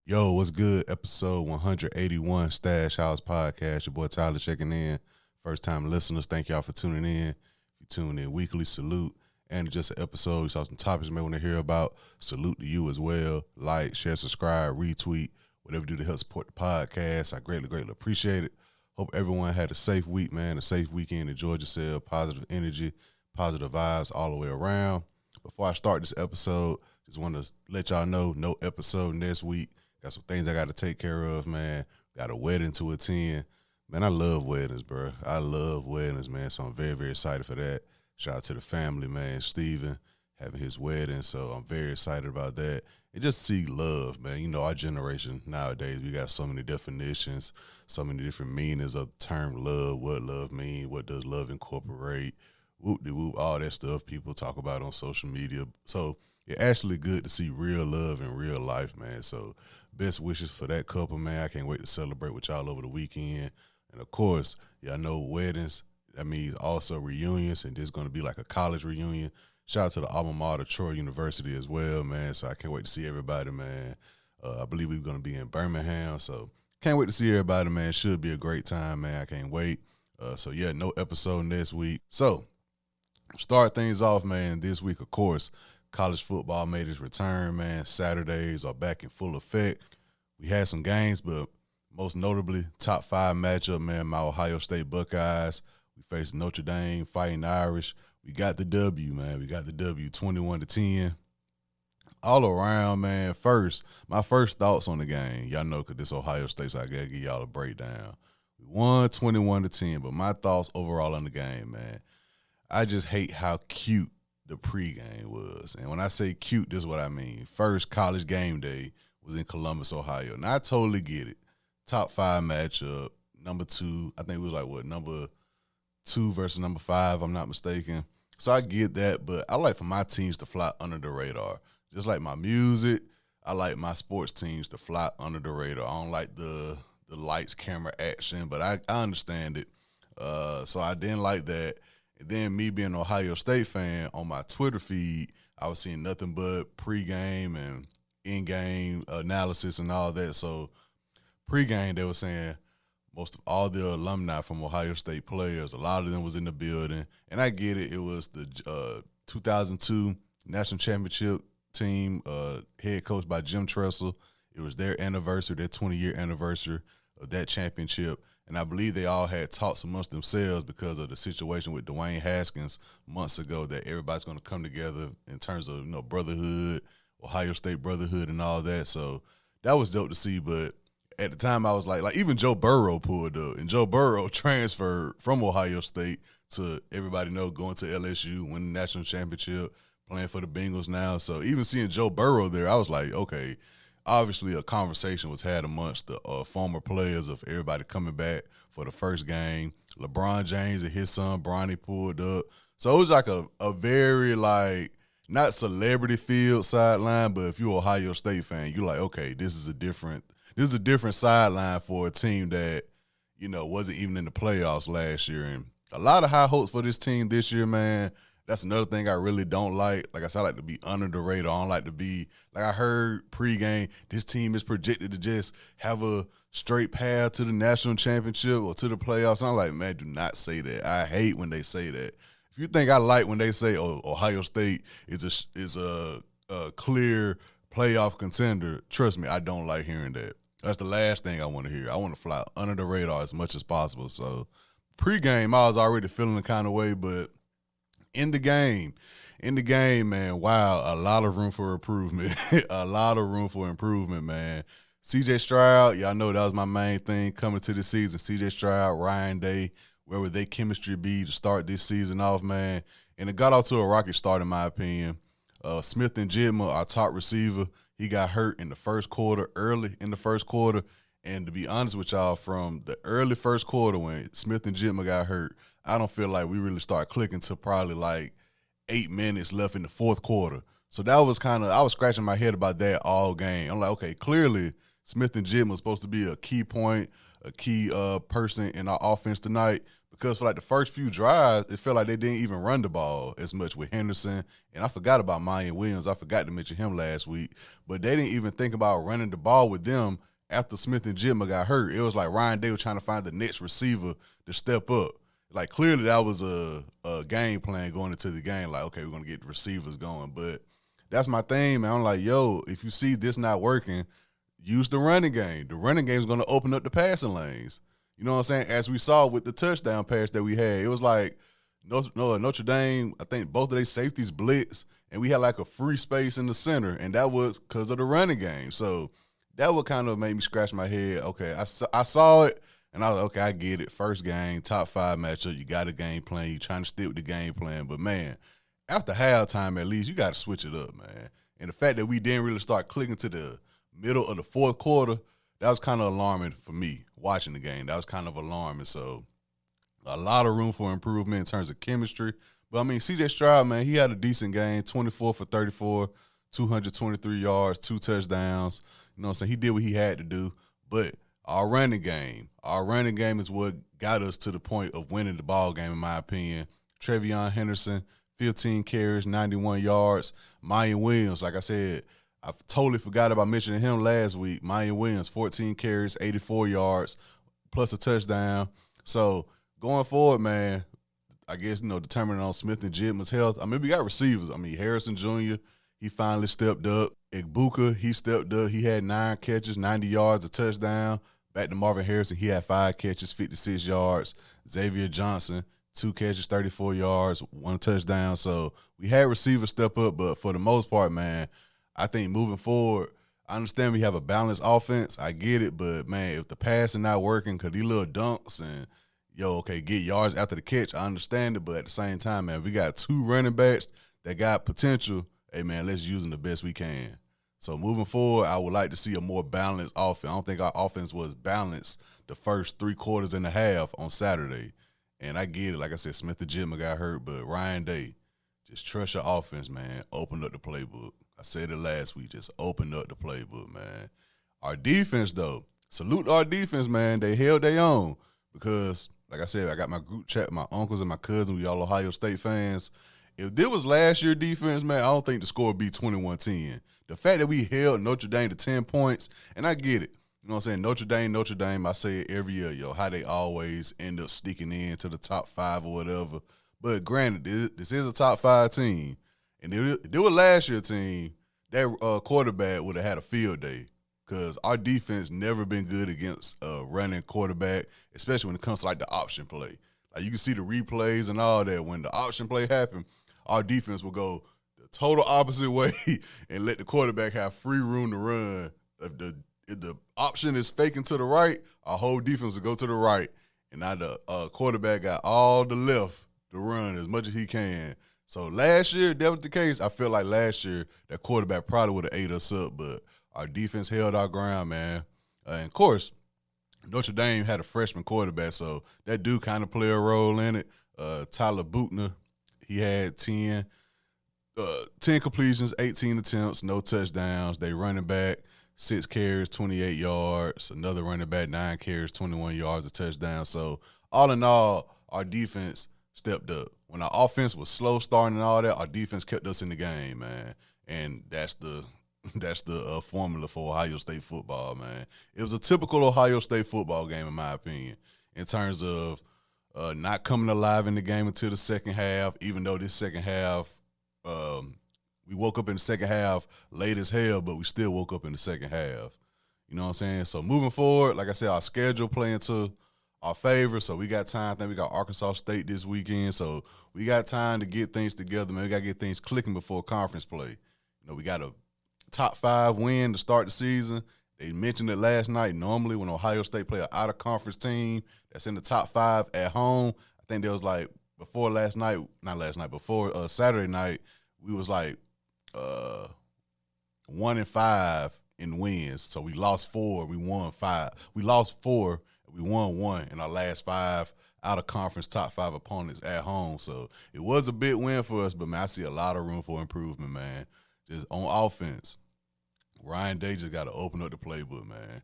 Yo, what's good? Episode 181 Stash House Podcast. Your boy Tyler checking in. First time listeners, thank y'all for tuning in. If you tune in weekly, salute. And just an episode, you saw some topics you may want to hear about. Salute to you as well. Like, share, subscribe, retweet, whatever you do to help support the podcast. I greatly appreciate it. Hope everyone had a safe week, man, a safe weekend. Enjoyed yourself, positive energy, positive vibes all the way around. Before I start this episode, just want to let y'all know, no episode next week. Got some things I got to take care of, man. Got a wedding to attend. Man, I love weddings, bro. I love weddings, man. So I'm very excited for that. Shout out to the family, man. Steven having his wedding. So I'm very excited about that. And just see love, man. You know, our generation nowadays, we got so many definitions, so many different meanings of the term love, what love mean, what does love incorporate, whoop-de-whoop, all that stuff people talk about on social media. So it's actually good to see real love in real life, man. So best wishes for that couple, man. I can't wait to celebrate with y'all over the weekend. And, of course, y'all know weddings, that means also reunions, and this is going to be like a college reunion. Shout out to the alma mater, Troy University as well, man. So I can't wait to see everybody, man. I believe we're going to be in Birmingham, so can't wait to see everybody, man. Should be a great time, man. I can't wait. So, yeah, no episode next week. So, start things off, man, this week, of course. College football made its return, man. Saturdays are back in full effect. We had some games, but most notably, top 5 matchup, man, my Ohio State Buckeyes. We faced Notre Dame, Fighting Irish. We got the W, man. We got the W, 21-10. All around, man. My first thoughts on the game. Y'all know, because this Ohio State, so I got to give y'all a breakdown. We won 21-10, but my thoughts overall on the game, man. I just hate how cute the pregame was. And when I say cute, this is what I mean. First college game day was in Columbus, Ohio. Now, I totally get it. Top 5 matchup. Number 2, I think it was like, number 2 versus number 5, I'm not mistaken. So I get that, but I like for my teams to fly under the radar. Just like my music, I like my sports teams to fly under the radar. I don't like the lights, camera, action, but I understand it. So I didn't like that. And then me being an Ohio State fan, on my Twitter feed, I was seeing nothing but pregame and in-game analysis and all that. So pregame, they were saying most of all the alumni from Ohio State players, a lot of them was in the building. And I get it. It was the 2002 National Championship team, head coached by Jim Tressel. It was their anniversary, their 20-year anniversary of that championship. And I believe they all had talks amongst themselves because of the situation with Dwayne Haskins months ago, that everybody's going to come together in terms of, brotherhood, Ohio State brotherhood and all that. So that was dope to see. But at the time I was like even Joe Burrow pulled up. And Joe Burrow transferred from Ohio State to, everybody know, going to LSU, winning the national championship, playing for the Bengals now. So even seeing Joe Burrow there, I was like, okay, obviously a conversation was had amongst the former players of everybody coming back for the first game. LeBron James and his son Bronny pulled up. So it was like a very, not celebrity field sideline, but if you're an Ohio State fan, you're like, okay, this is a different sideline for a team that, wasn't even in the playoffs last year. And a lot of high hopes for this team this year, man. That's another thing I really don't like. Like I said, I like to be under the radar. I don't like to be, I heard pregame, this team is projected to just have a straight path to the national championship or to the playoffs. And I'm like, man, do not say that. I hate when they say that. If you think I like when they say, oh, Ohio State is a clear playoff contender, trust me, I don't like hearing that. That's the last thing I want to hear. I want to fly under the radar as much as possible. So pregame, I was already feeling the kind of way, but in the game, man, wow, a lot of room for improvement. A lot of room for improvement, man. C.J. Stroud, y'all know that was my main thing coming to this season. C.J. Stroud, Ryan Day, where would their chemistry be to start this season off, man? And it got off to a rocket start, in my opinion. Smith and Jigma, our top receiver, he got hurt in the first quarter, early in the first quarter. And to be honest with y'all, from the early first quarter when Smith and Jigma got hurt, I don't feel like we really start clicking till probably 8 minutes left in the fourth quarter. So that was I was scratching my head about that all game. I'm like, okay, clearly Smith and Jigma was supposed to be a key point, a key person in our offense tonight, because for like the first few drives, it felt like they didn't even run the ball as much with Henderson. And I forgot about Mayan Williams. I forgot to mention him last week. But they didn't even think about running the ball with them after Smith and Jigma got hurt. It was like Ryan Day was trying to find the next receiver to step up. Like, clearly that was a game plan going into the game. Like, okay, we're going to get the receivers going. But that's my thing, man. I'm like, yo, if you see this not working, use the running game. The running game is going to open up the passing lanes. You know what I'm saying? As we saw with the touchdown pass that we had, it was like Notre Dame, I think both of their safeties blitz, and we had like a free space in the center, and that was because of the running game. So that would kind of make me scratch my head. Okay, I saw it, and I was like, okay, I get it. First game, top 5 matchup, you got a game plan. You're trying to stick with the game plan. But, man, after halftime at least, you got to switch it up, man. And the fact that we didn't really start clicking to the middle of the fourth quarter, that was kind of alarming for me watching the game. That was kind of alarming. So a lot of room for improvement in terms of chemistry. But, I mean, C.J. Stroud, man, he had a decent game, 24 for 34, 223 yards, 2 touchdowns. You know what I'm saying? He did what he had to do. But our running game is what got us to the point of winning the ball game, in my opinion. Trevion Henderson, 15 carries, 91 yards. Mayan Williams, like I said, I totally forgot about mentioning him last week. Mayan Williams, 14 carries, 84 yards, plus a touchdown. So going forward, man, I guess, determining on Smith and Jigma's health. I mean, we got receivers. I mean, Harrison Jr., he finally stepped up. Igbuka, he stepped up. He had 9 catches, 90 yards, a touchdown. Back to Marvin Harrison, he had 5 catches, 56 yards. Xavier Johnson, 2 catches, 34 yards, 1 touchdown. So we had receivers step up, but for the most part, man, I think moving forward, I understand we have a balanced offense. I get it, but, man, if the passing not working because these little dunks and, get yards after the catch, I understand it. But at the same time, man, we got 2 running backs that got potential. Hey, man, let's use them the best we can. So moving forward, I would like to see a more balanced offense. I don't think our offense was balanced the first 3 quarters and a half on Saturday. And I get it. Like I said, Smith and Jigma got hurt, but Ryan Day, just trust your offense, man. Open up the playbook. I said it last week. Just open up the playbook, man. Our defense, though, salute our defense, man. They held their own because, like I said, I got my group chat, my uncles and my cousins. We all Ohio State fans. If this was last year's defense, man, I don't think the score would be 21-10. The fact that we held Notre Dame to 10 points, and I get it. You know what I'm saying? Notre Dame, I say it every year, how they always end up sneaking in to the top 5 or whatever. But granted, this is a top 5 team. And if it was last year's team, that quarterback would have had a field day because our defense never been good against a running quarterback, especially when it comes to, like, the option play. Like, you can see the replays and all that. When the option play happened, our defense will go the total opposite way and let the quarterback have free room to run. If the option is faking to the right, our whole defense will go to the right. And now the quarterback got all the left to run as much as he can. So last year, that was the case. I feel like last year that quarterback probably would have ate us up, but our defense held our ground, man. And, of course, Notre Dame had a freshman quarterback, so that do kind of play a role in it. Tyler Buchner, he had 10 completions, 18 attempts, no touchdowns. They running back, 6 carries, 28 yards. Another running back, 9 carries, 21 yards, a touchdown. So all in all, our defense stepped up. When our offense was slow starting and all that, our defense kept us in the game, man. And that's the formula for Ohio State football, man. It was a typical Ohio State football game, in my opinion, in terms of not coming alive in the game until the second half, even though this second half, we woke up in the second half late as hell, but we still woke up in the second half. You know what I'm saying? So moving forward, like I said, our schedule playing to our favor, so we got time. I think we got Arkansas State this weekend, so we got time to get things together, man. We got to get things clicking before conference play. We got a top 5 win to start the season. They mentioned it last night. Normally when Ohio State play an out-of-conference team that's in the top 5 at home, I think there was like before Saturday night, we was like 1-5 in wins. So we lost 4, we won 5. We lost 4, we won 1 in our last 5 out-of-conference top 5 opponents at home. So it was a big win for us, but, man, I see a lot of room for improvement, man. Just on offense, Ryan Day just got to open up the playbook, man.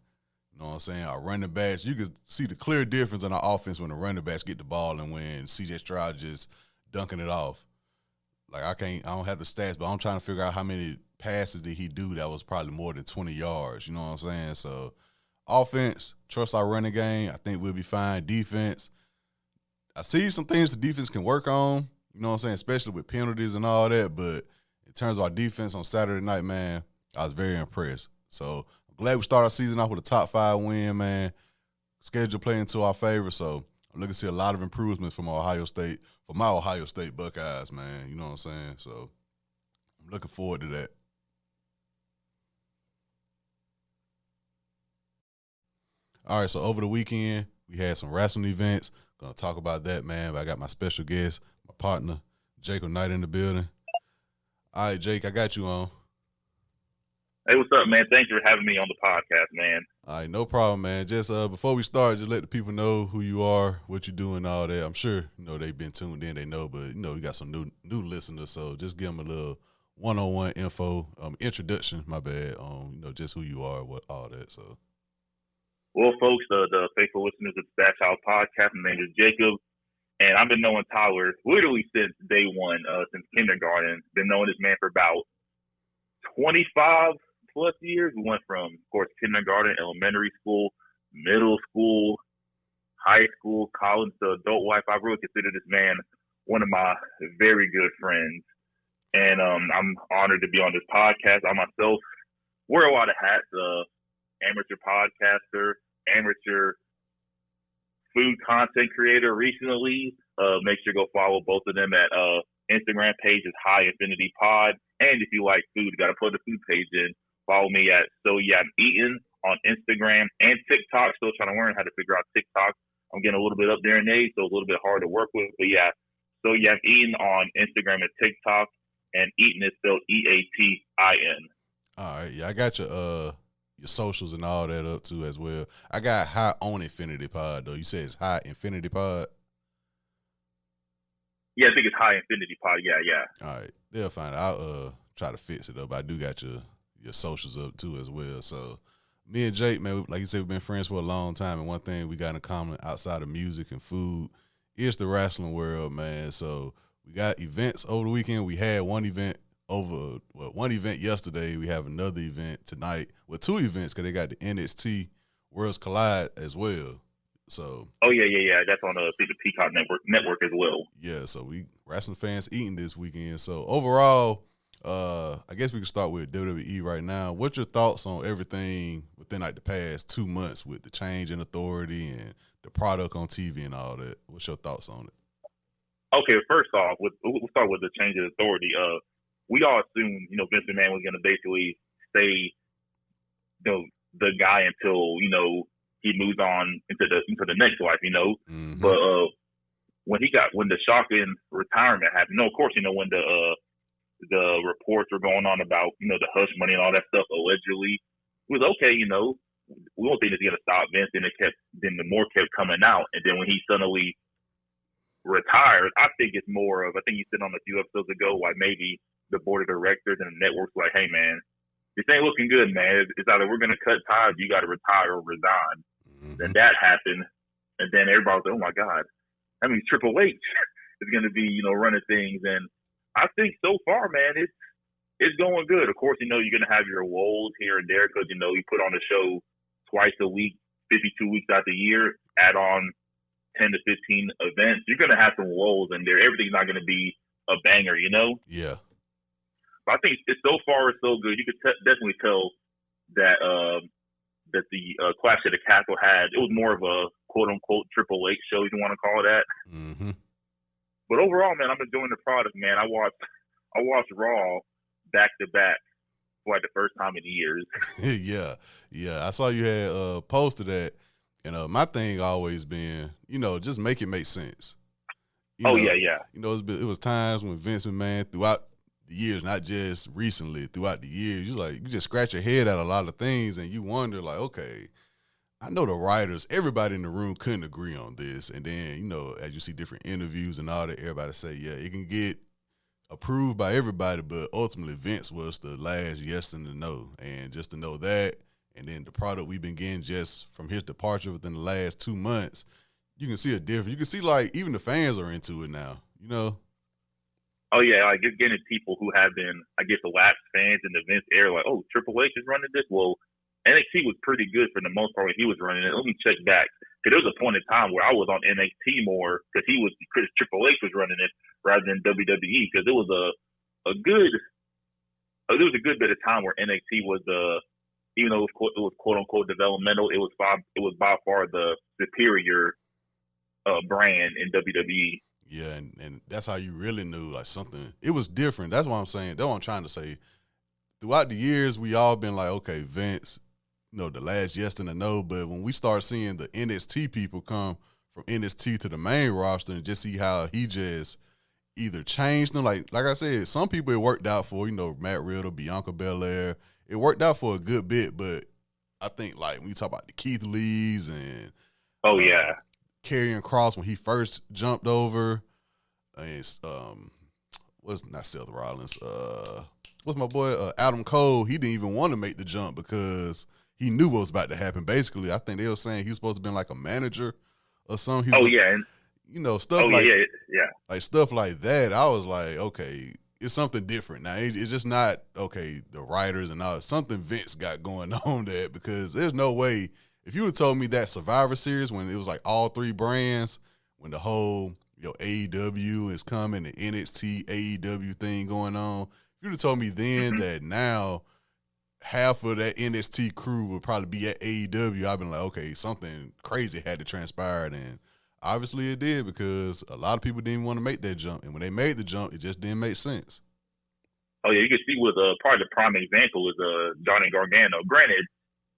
You know what I'm saying? Our running backs, you can see the clear difference in our offense when the running backs get the ball and when C.J. Stroud just dunking it off. Like, I don't have the stats, but I'm trying to figure out how many passes did he do that was probably more than 20 yards. You know what I'm saying? So, offense, trust our running game. I think we'll be fine. Defense, I see some things the defense can work on, you know what I'm saying, especially with penalties and all that. But in terms of our defense on Saturday night, man, I was very impressed. So, I'm glad we started our season off with a top 5 win, man. Schedule playing to our favor. So, I'm looking to see a lot of improvements from my Ohio State Buckeyes, man. You know what I'm saying? So, I'm looking forward to that. All right, so over the weekend, we had some wrestling events. Gonna talk about that, man. But I got my special guest, my partner, Jacob Knight, in the building. All right, Jake, I got you on. Hey, what's up, man? Thanks for having me on the podcast, man. All right, no problem, man. Just before we start, just let the people know who you are, what you do, and all that. I'm sure they've been tuned in, they know, but we got some new listeners, so just give them a little one-on-one info, introduction. My bad, on just who you are, what all that. So. Well, folks, the faithful listeners of the Stash House Podcast, my name is Jacob, and I've been knowing Tyler literally since day one, since kindergarten. Been knowing this man for about 25 plus years. We went from, of course, kindergarten, elementary school, middle school, high school, college, to adult life. I really consider this man one of my very good friends, and I'm honored to be on this podcast. I myself wear a lot of hats. Amateur podcaster, amateur food content creator recently. Make sure to go follow both of them at Instagram page is High Infinity Pod. And if you like food, you got to put the food page in. Follow me at So Yeah I'm Eating on Instagram and TikTok. Still trying to learn how to figure out TikTok. I'm getting a little bit up there in age, so a little bit hard to work with. But yeah, So Yeah I'm Eating on Instagram and TikTok. And Eating is spelled EATIN. All right, yeah, I got your socials and all that up too as well. I got High on Infinity Pod though. You said it's High Infinity Pod? Yeah, I think it's High Infinity Pod. Yeah. All right. They'll find it. I'll try to fix it up. But I do got your socials up too as well. So me and Jake, man, like you said, we've been friends for a long time, and one thing we got in common outside of music and food is the wrestling world, man. So we got events over the weekend. We had one event yesterday. We have another event tonight. Well, 2 events because they got the NXT Worlds Collide as well. So. Oh yeah. That's on the Peacock network as well. Yeah. So we wrestling fans eating this weekend. So overall, I guess we can start with WWE right now. What's your thoughts on everything within like the past 2 months with the change in authority and the product on TV and all that? What's your thoughts on it? Okay, first off, we'll start with the change in authority. We all assumed, Vince McMahon was going to basically stay, the guy until, he moves on into the next life, Mm-hmm. But when the shocking retirement happened, of course, when the reports were going on about, the hush money and all that stuff allegedly, it was okay, we don't think it's going to stop Vince, and then the more kept coming out, and then when he suddenly retired, I think you said on a few episodes ago, like maybe the board of directors and the networks like, hey man, this ain't looking good, man. It's either we're gonna cut ties, you got to retire or resign. Mm-hmm. Then that happened, and then everybody was like, oh my god, that means Triple H is gonna be running things, and I think so far, man, it's going good. Of course, you're gonna have your woes here and there because you put on a show twice a week, 52 weeks out the year, add on 10 to 15 events. You're gonna have some woes in there. Everything's not gonna be a banger, Yeah. But I think so far it's so good. You could definitely tell that the Clash of the Castle it was more of a quote unquote Triple H show, if you want to call it that. Mm-hmm. But overall, man, I'm enjoying the product, man. I watched Raw back to back for like the first time in years. Yeah. I saw you had posted that, and my thing always been, just make it make sense. Yeah. It was times when Vince McMahon throughout the years, not just recently, throughout the years, you just scratch your head at a lot of things, and you wonder like, okay, I know the writers, everybody in the room couldn't agree on this, and then as you see different interviews and all that, everybody say, yeah, it can get approved by everybody, but ultimately Vince was the last yes and the no, and just to know that, and then the product we've been getting just from his departure within the last 2 months, you can see a difference. You can see like even the fans are into it now, you know? Oh yeah, like just getting people who have been, I guess, the lapsed fans in the Vince era, like, oh, Triple H is running this. Well, NXT was pretty good for the most part when he was running it. Let me check back because there was a point in time where I was on NXT more because Triple H was running it rather than WWE because it was a good there was a good bit of time where NXT was even though it was quote unquote developmental, it was by far the superior brand in WWE. Yeah, and that's how you really knew like something. It was different. That's what I'm saying. That's what I'm trying to say. Throughout the years, we all been like, okay, Vince, the last yes and the no. But when we start seeing the NXT people come from NXT to the main roster and just see how he just either changed them, like I said, some people it worked out for, Matt Riddle, Bianca Belair. It worked out for a good bit, but I think like when you talk about the Keith Lees and Karrion Kross when he first jumped over, and what's not Seth Rollins, what's my boy Adam Cole? He didn't even want to make the jump because he knew what was about to happen. Basically, I think they were saying he was supposed to be like a manager or something. Stuff like stuff like that. I was like, okay, it's something different now. It's just not okay. The writers and all something Vince got going on there because there's no way. If you would have told me that Survivor Series when it was like all three brands, when the whole AEW is coming, the NXT AEW thing going on, if you'd have told me then that now half of that NXT crew would probably be at AEW, I've been like, okay, something crazy had to transpire, and obviously it did because a lot of people didn't want to make that jump, and when they made the jump, it just didn't make sense. Oh yeah, you can see with part of the prime example is Johnny Gargano. Granted,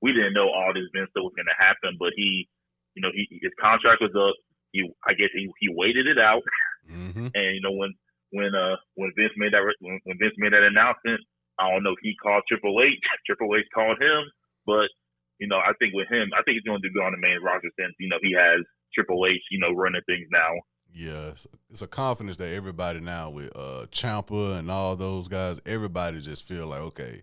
we didn't know all this Vince stuff was going to happen, but his contract was up. I guess he waited it out, mm-hmm. And when Vince made that announcement, I don't know if he called Triple H. Triple H called him, but I think with him, I think he's going to do good on the main roster since he has Triple H running things now. Yeah, it's a confidence that everybody now with Ciampa and all those guys, everybody just feel like okay.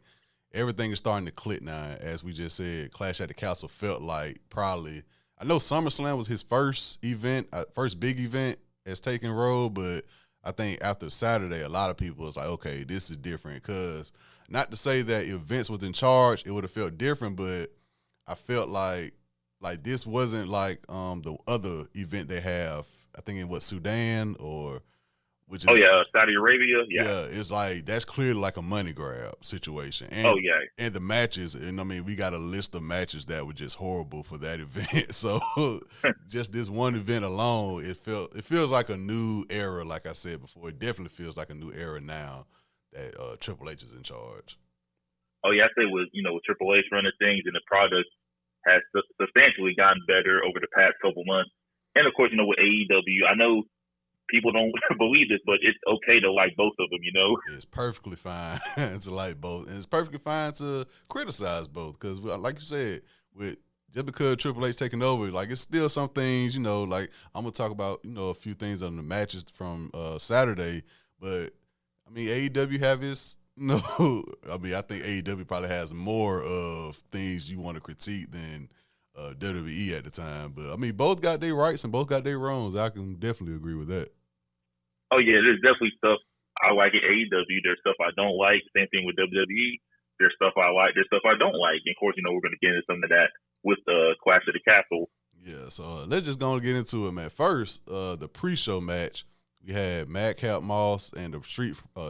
Everything is starting to click now. As we just said, Clash at the Castle felt like probably – I know SummerSlam was his first event, first big event as taking road, but I think after Saturday, a lot of people was like, okay, this is different because not to say that if Vince was in charge, it would have felt different, but I felt like this wasn't like the other event they have, I think in Sudan or – which is, Saudi Arabia. Yeah, it's like that's clearly like a money grab situation. And, and the matches, and I mean, we got a list of matches that were just horrible for that event. So just this one event alone, it feels like a new era. Like I said before, it definitely feels like a new era now that Triple H is in charge. Oh yeah, I say with Triple H running things, and the product has substantially gotten better over the past couple months. And of course, with AEW, I know people don't believe this, but it's okay to like both of them, It's perfectly fine to like both. And it's perfectly fine to criticize both because, like you said, just because Triple H taking over, like it's still some things, like I'm going to talk about, a few things on the matches from Saturday. But, I mean, AEW have its, I mean, I think AEW probably has more of things you want to critique than WWE at the time. But, I mean, both got their rights and both got their wrongs. I can definitely agree with that. Oh, yeah, there's definitely stuff I like at AEW. There's stuff I don't like. Same thing with WWE. There's stuff I like. There's stuff I don't like. And, of course, we're going to get into some of that with Clash of the Castle. Yeah, so let's just go and get into it, man. First, the pre-show match, we had Madcap Moss and the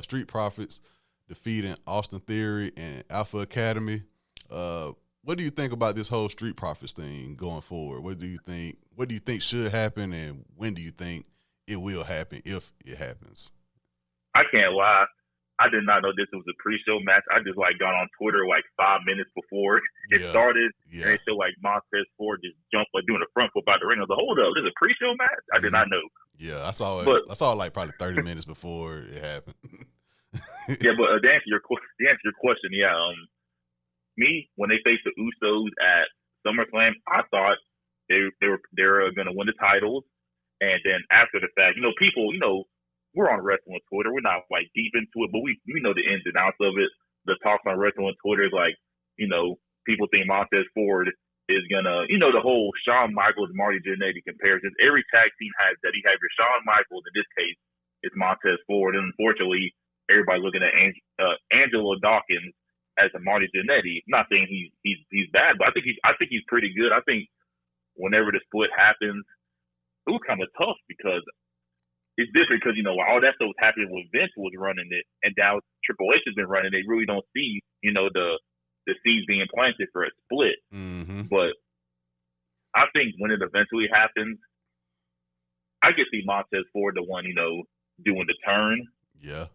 Street Profits defeating Austin Theory and Alpha Academy. What do you think about this whole Street Profits thing going forward? What do you think should happen, and when do you think it will happen if it happens? I can't lie. I did not know this was a pre-show match. I just got on Twitter 5 minutes before it started, and it showed Montez Ford just jumped doing a front flip out the ring. I was like, hold up, this is a pre-show match? I did not know. Yeah, I saw it. I saw it probably 30 minutes before it happened. Yeah, but to answer your question, me when they faced the Usos at SummerSlam, I thought they were going to win the titles. And then after the fact, people, we're on wrestling Twitter. We're not deep into it, but we know the ins and outs of it. The talks on wrestling Twitter is people think Montez Ford is gonna, the whole Shawn Michaels Marty Jannetty comparison. Every tag team has that. You have your Shawn Michaels. In this case, it's Montez Ford, and unfortunately, everybody looking at Angelo Dawkins as a Marty Jannetty. I'm not saying he's bad, but I think he's pretty good. I think whenever the split happens, it was kind of tough because it's different because all that stuff was happening when Vince was running it, and now Triple H has been running it. They really don't see the seeds being planted for a split. Mm-hmm. But I think when it eventually happens, I could see Montez Ford the one doing the turn. Yeah.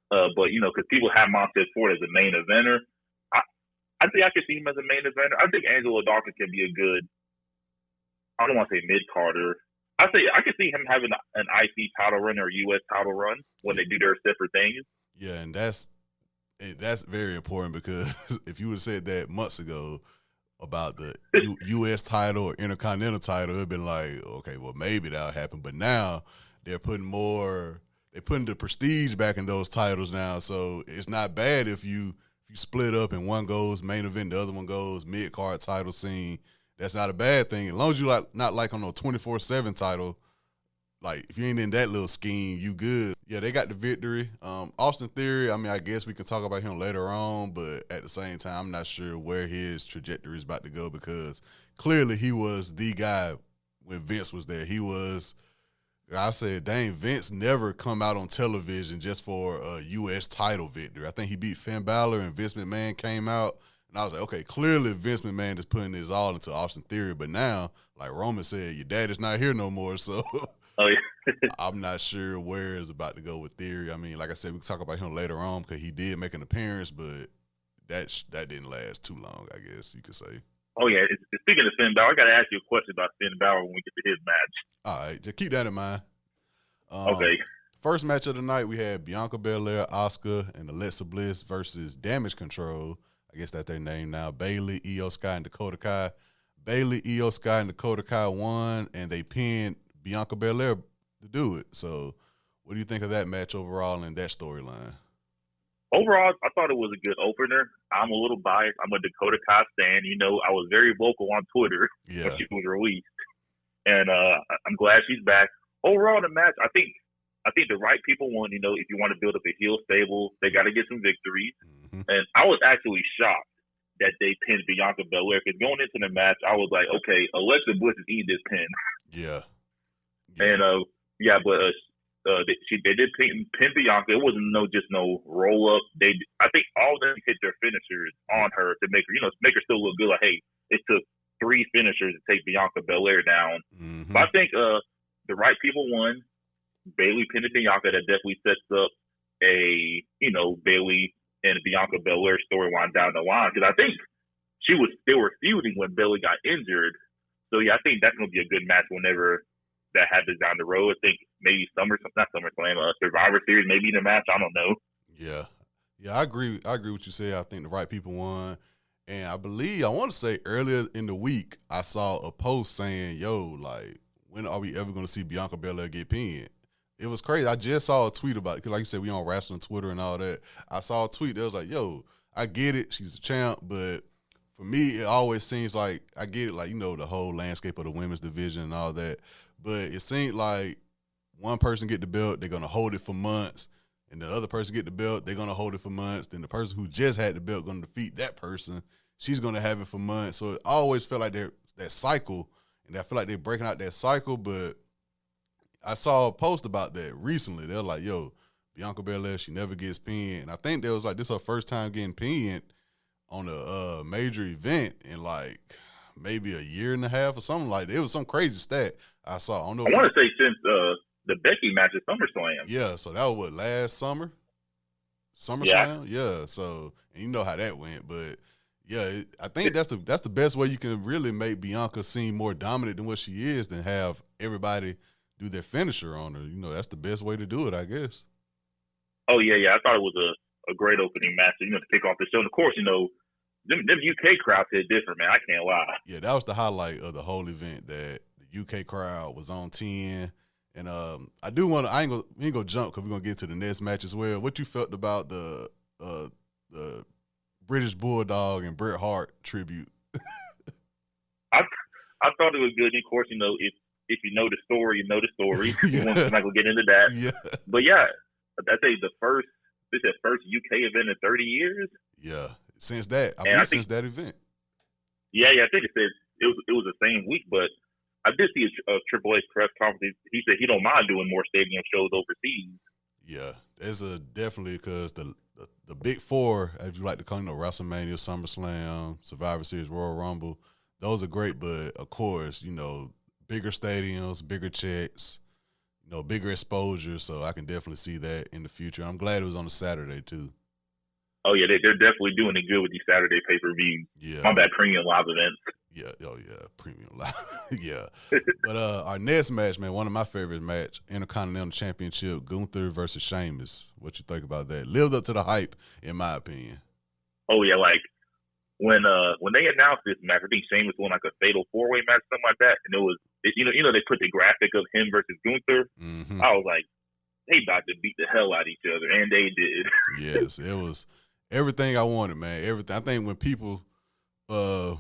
But because people have Montez Ford as a main eventer, I think I could see him as a main eventer. I think Angelo Dawkins can be a good, I don't want to say mid-carder. I could see him having an IC title run or a U.S. title run when they do their separate things. Yeah, and that's very important because if you would have said that months ago about the U.S. title or Intercontinental title, it would have been like, okay, well, maybe that'll happen. But now they're putting the prestige back in those titles now. So it's not bad if you split up and one goes main event, the other one goes mid-card title scene. That's not a bad thing. As long as you not like on a 24/7 title, like if you ain't in that little scheme, you good. Yeah, they got the victory. Austin Theory, I mean, I guess we can talk about him later on, but at the same time, I'm not sure where his trajectory is about to go because clearly he was the guy when Vince was there. He was, I said, dang, Vince never come out on television just for a U.S. title victory. I think he beat Finn Balor and Vince McMahon came out. And I was like, okay, clearly Vince McMahon is putting his all into Austin Theory. But now, like Roman said, your daddy's not here no more. So I'm not sure where it's about to go with Theory. I mean, like I said, we can talk about him later on because he did make an appearance, but that didn't last too long, I guess you could say. Oh, yeah. Speaking of Finn Balor, I got to ask you a question about Finn Balor when we get to his match. All right. Just keep that in mind. Okay. First match of the night, we had Bianca Belair, Asuka, and Alexa Bliss versus Damage Control. I guess that's their name now. Bayley, Io Sky, and Dakota Kai. Bayley, Io Sky, and Dakota Kai won, and they pinned Bianca Belair to do it. So what do you think of that match overall and that storyline? Overall, I thought it was a good opener. I'm a little biased. I'm a Dakota Kai stan. I was very vocal on Twitter when she was released. And I'm glad she's back. Overall, the match, I think the right people won. If you want to build up a heel stable, they got to get some victories. Mm-hmm. And I was actually shocked that they pinned Bianca Belair because going into the match, I was like, okay, Alexa Bliss is eating this pin. Yeah. And they did pin Bianca. It wasn't no roll up. I think all of them hit their finishers on her to make her make her still look good. Like, hey, it took 3 finishers to take Bianca Belair down. Mm-hmm. But I think the right people won. Bayley pinned Bianca. That definitely sets up a Bayley and Bianca Belair storyline down the line because I think they were feuding when Bayley got injured. So yeah, I think that's gonna be a good match whenever that happens down the road. I think maybe SummerSlam, Survivor Series, maybe the match. I don't know. Yeah, I agree. I agree with you say. I think the right people won. And I want to say earlier in the week, I saw a post saying, yo, like, when are we ever going to see Bianca Belair get pinned? It was crazy. I just saw a tweet about it. Cause like you said, we on wrestling Twitter and all that. I saw a tweet that was like, yo, I get it. She's a champ. But for me, it always seems like, I get it, like, the whole landscape of the women's division and all that. But it seemed like one person get the belt, they're going to hold it for months. And the other person get the belt, they're going to hold it for months. Then the person who just had the belt going to defeat that person. She's going to have it for months. So it always felt like that cycle. And I feel like they're breaking out that cycle. But I saw a post about that recently. They're like, yo, Bianca Belair, she never gets pinned. And I think they was like, this is her first time getting pinned on a major event in like maybe a year and a half or something like that. It was some crazy stat I saw. I want to say since the Becky match at SummerSlam. Yeah, so that was last summer? SummerSlam? Yeah, so, and you know how that went. But, yeah, I think that's the best way you can really make Bianca seem more dominant than what she is than have everybody do their finisher on her. That's the best way to do it, I guess. Oh, yeah. I thought it was a great opening match, to kick off the show. And, of course, them UK crowds hit different, man. I can't lie. Yeah, that was the highlight of the whole event, that the UK crowd was on 10. And I do want to – we ain't going to jump because we're going to get to the next match as well. What you felt about the British Bulldog and Bret Hart tribute. I thought it was good. And of course, if you know the story, you know the story. Yeah. We're not gonna get into that. Yeah. But yeah, I think this is the first UK event in 30 years. Yeah. Since that, I think, since that event. Yeah, I think it said it was the same week, but I did see a Triple H press conference. He said he don't mind doing more stadium shows overseas. Yeah, there's definitely because the big four, if you like to call them, WrestleMania, SummerSlam, Survivor Series, Royal Rumble, those are great. But of course, bigger stadiums, bigger checks, bigger exposure. So I can definitely see that in the future. I'm glad it was on a Saturday too. Oh yeah, they're definitely doing it good with these Saturday pay-per-views. Yeah, on that premium live events. Yeah, oh yeah, premium live. Yeah, but our next match, man, one of my favorite match, Intercontinental Championship, Gunther versus Sheamus. What you think about that? Lived up to the hype, in my opinion. Oh yeah, like when they announced this match, I think Sheamus won like a fatal 4-way match, something like that, and it was they put the graphic of him versus Gunther. Mm-hmm. I was like, they about to beat the hell out of each other, and they did. Yes, it was everything I wanted, man. Everything. I think when people, because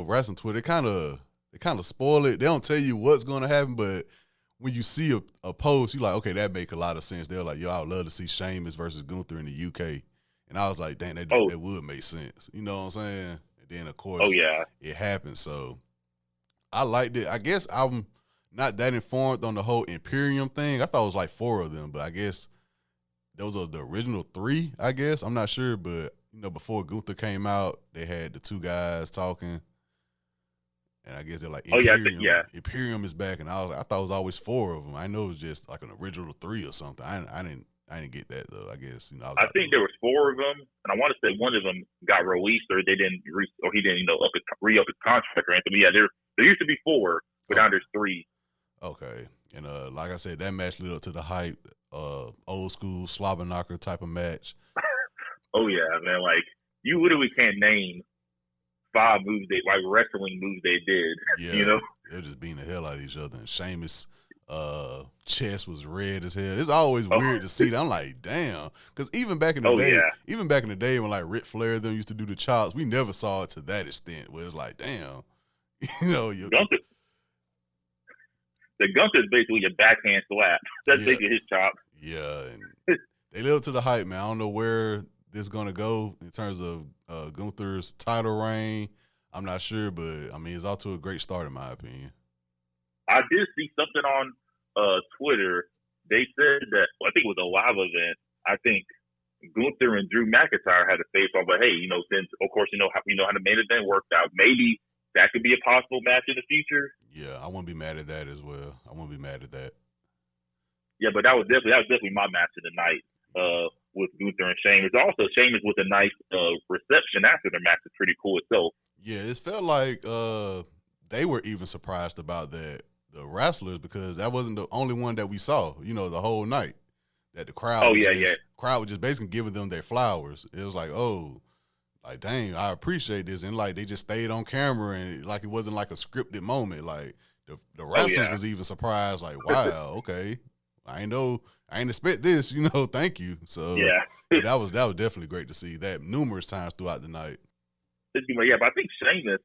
wrestling Twitter, they kind of spoil it. They don't tell you what's going to happen, but when you see a post, you're like, okay, that make a lot of sense. They're like, yo, I would love to see Sheamus versus Gunther in the UK, and I was like, dang, that would make sense. You know what I'm saying? And then of course, it happened. So I liked it. I guess I'm not that informed on the whole Imperium thing. I thought it was like 4 of them, but I guess those are the original 3, I guess. I'm not sure, but, before Gunther came out, they had the 2 guys talking. And I guess they're like, Imperium is back. And I thought it was always 4 of them. I know it was just like an original 3 or something. I didn't get that, though, I guess. I think there was 4 of them. And I want to say one of them got released or he didn't re-up his contract or anything. But yeah, there used to be 4, but now there's 3. Okay. And like I said, that match lived up to the hype. Old school slobber knocker type of match. Oh yeah, man! Like you literally can't name 5 moves wrestling moves they did. Yeah, they're just beating the hell out of each other. And Sheamus' chest was red as hell. It's always weird to see that. I'm like, damn, because even back in the day, when like Ric Flair them used to do the chops, we never saw it to that extent. Where it's like, damn, Gunther. The Gunther is basically a backhand slap. That's basically his chop. Yeah, and they live up to the hype, man. I don't know where this is going to go in terms of Gunther's title reign. I'm not sure, but, I mean, it's off to a great start, in my opinion. I did see something on Twitter. They said that, I think it was a live event, I think Gunther and Drew McIntyre had a face-off, but hey, since, of course, how the main event worked out, maybe that could be a possible match in the future. Yeah, I wouldn't be mad at that as well. I wouldn't be mad at that. Yeah, but that was definitely my match of the night with Gunther and Sheamus. Also, Sheamus with a nice reception after the match is pretty cool itself. Yeah, it felt like they were even surprised about that, the wrestlers, because that wasn't the only one that we saw, the whole night. That the crowd crowd was just basically giving them their flowers. It was like, oh, like, dang, I appreciate this. And, like, they just stayed on camera and, like, it wasn't like a scripted moment. Like, the wrestlers was even surprised, like, wow, okay. I ain't expect this, thank you. So, that was definitely great to see that numerous times throughout the night. Yeah, but I think Sheamus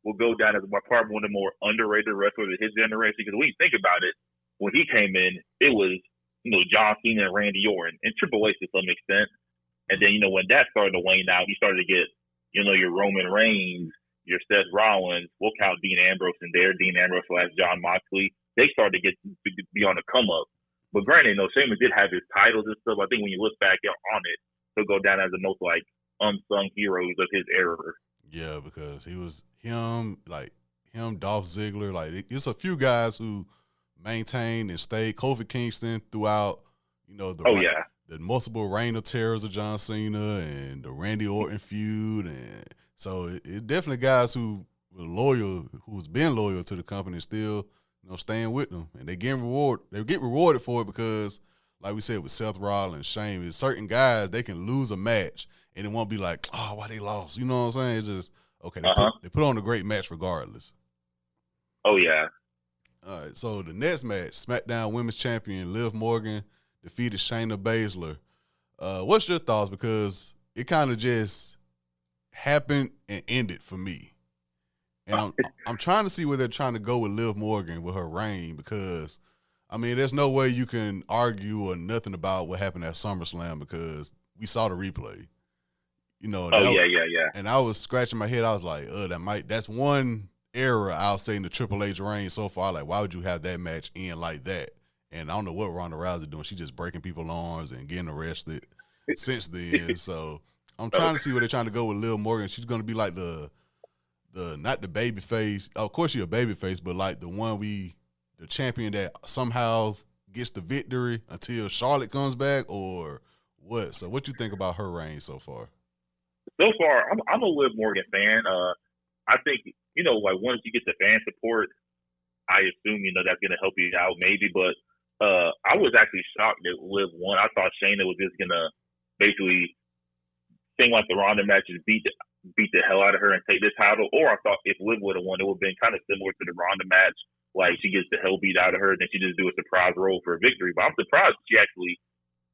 will go down as probably one of the more underrated wrestlers of his generation, because when you think about it, when he came in, it was, John Cena and Randy Orton and Triple H to some extent. And then, when that started to wane out, you started to get, your Roman Reigns, your Seth Rollins, we'll count Dean Ambrose in there, Dean Ambrose / John Moxley. They started to be on the come up. But granted, Sheamus did have his titles and stuff. I think when you look back on it, he'll go down as the most, unsung heroes of his era. Yeah, because he was him, Dolph Ziggler. It's a few guys who maintained and stayed. Kofi Kingston throughout, the multiple reign of terrors of John Cena and the Randy Orton feud. And so it definitely guys who were loyal, who's been loyal to the company, still, staying with them. And they get rewarded for it because, like we said, with Seth Rollins, Sheamus, certain guys, they can lose a match and it won't be like, oh, why they lost? You know what I'm saying? It's just, okay, they put on a great match regardless. Oh, yeah. All right, so the next match, SmackDown Women's Champion Liv Morgan defeated Shayna Baszler. What's your thoughts? Because it kind of just happened and ended for me. And I'm trying to see where they're trying to go with Liv Morgan with her reign, because I mean, there's no way you can argue or nothing about what happened at SummerSlam, because we saw the replay. You know. Yeah. And I was scratching my head. I was like, that's one error I'll say in the Triple H reign so far. Like, why would you have that match end like that? And I don't know what Ronda Rousey doing. She's just breaking people's arms and getting arrested since then. So I'm trying to see where they're trying to go with Liv Morgan. She's going to be like the not the baby face. Of course, she's a baby face, but like the champion that somehow gets the victory until Charlotte comes back, or what? So what you think about her reign so far? So far, I'm a Liv Morgan fan. I think, like once you get the fan support, I assume, that's going to help you out maybe. But I was actually shocked that Liv won. I thought Shayna was just going to basically, same like the Ronda matches, beat the hell out of her and take the title. Or I thought if Liv would have won, it would have been kind of similar to the Ronda match. Like, she gets the hell beat out of her, then she just do a surprise roll for a victory. But I'm surprised she actually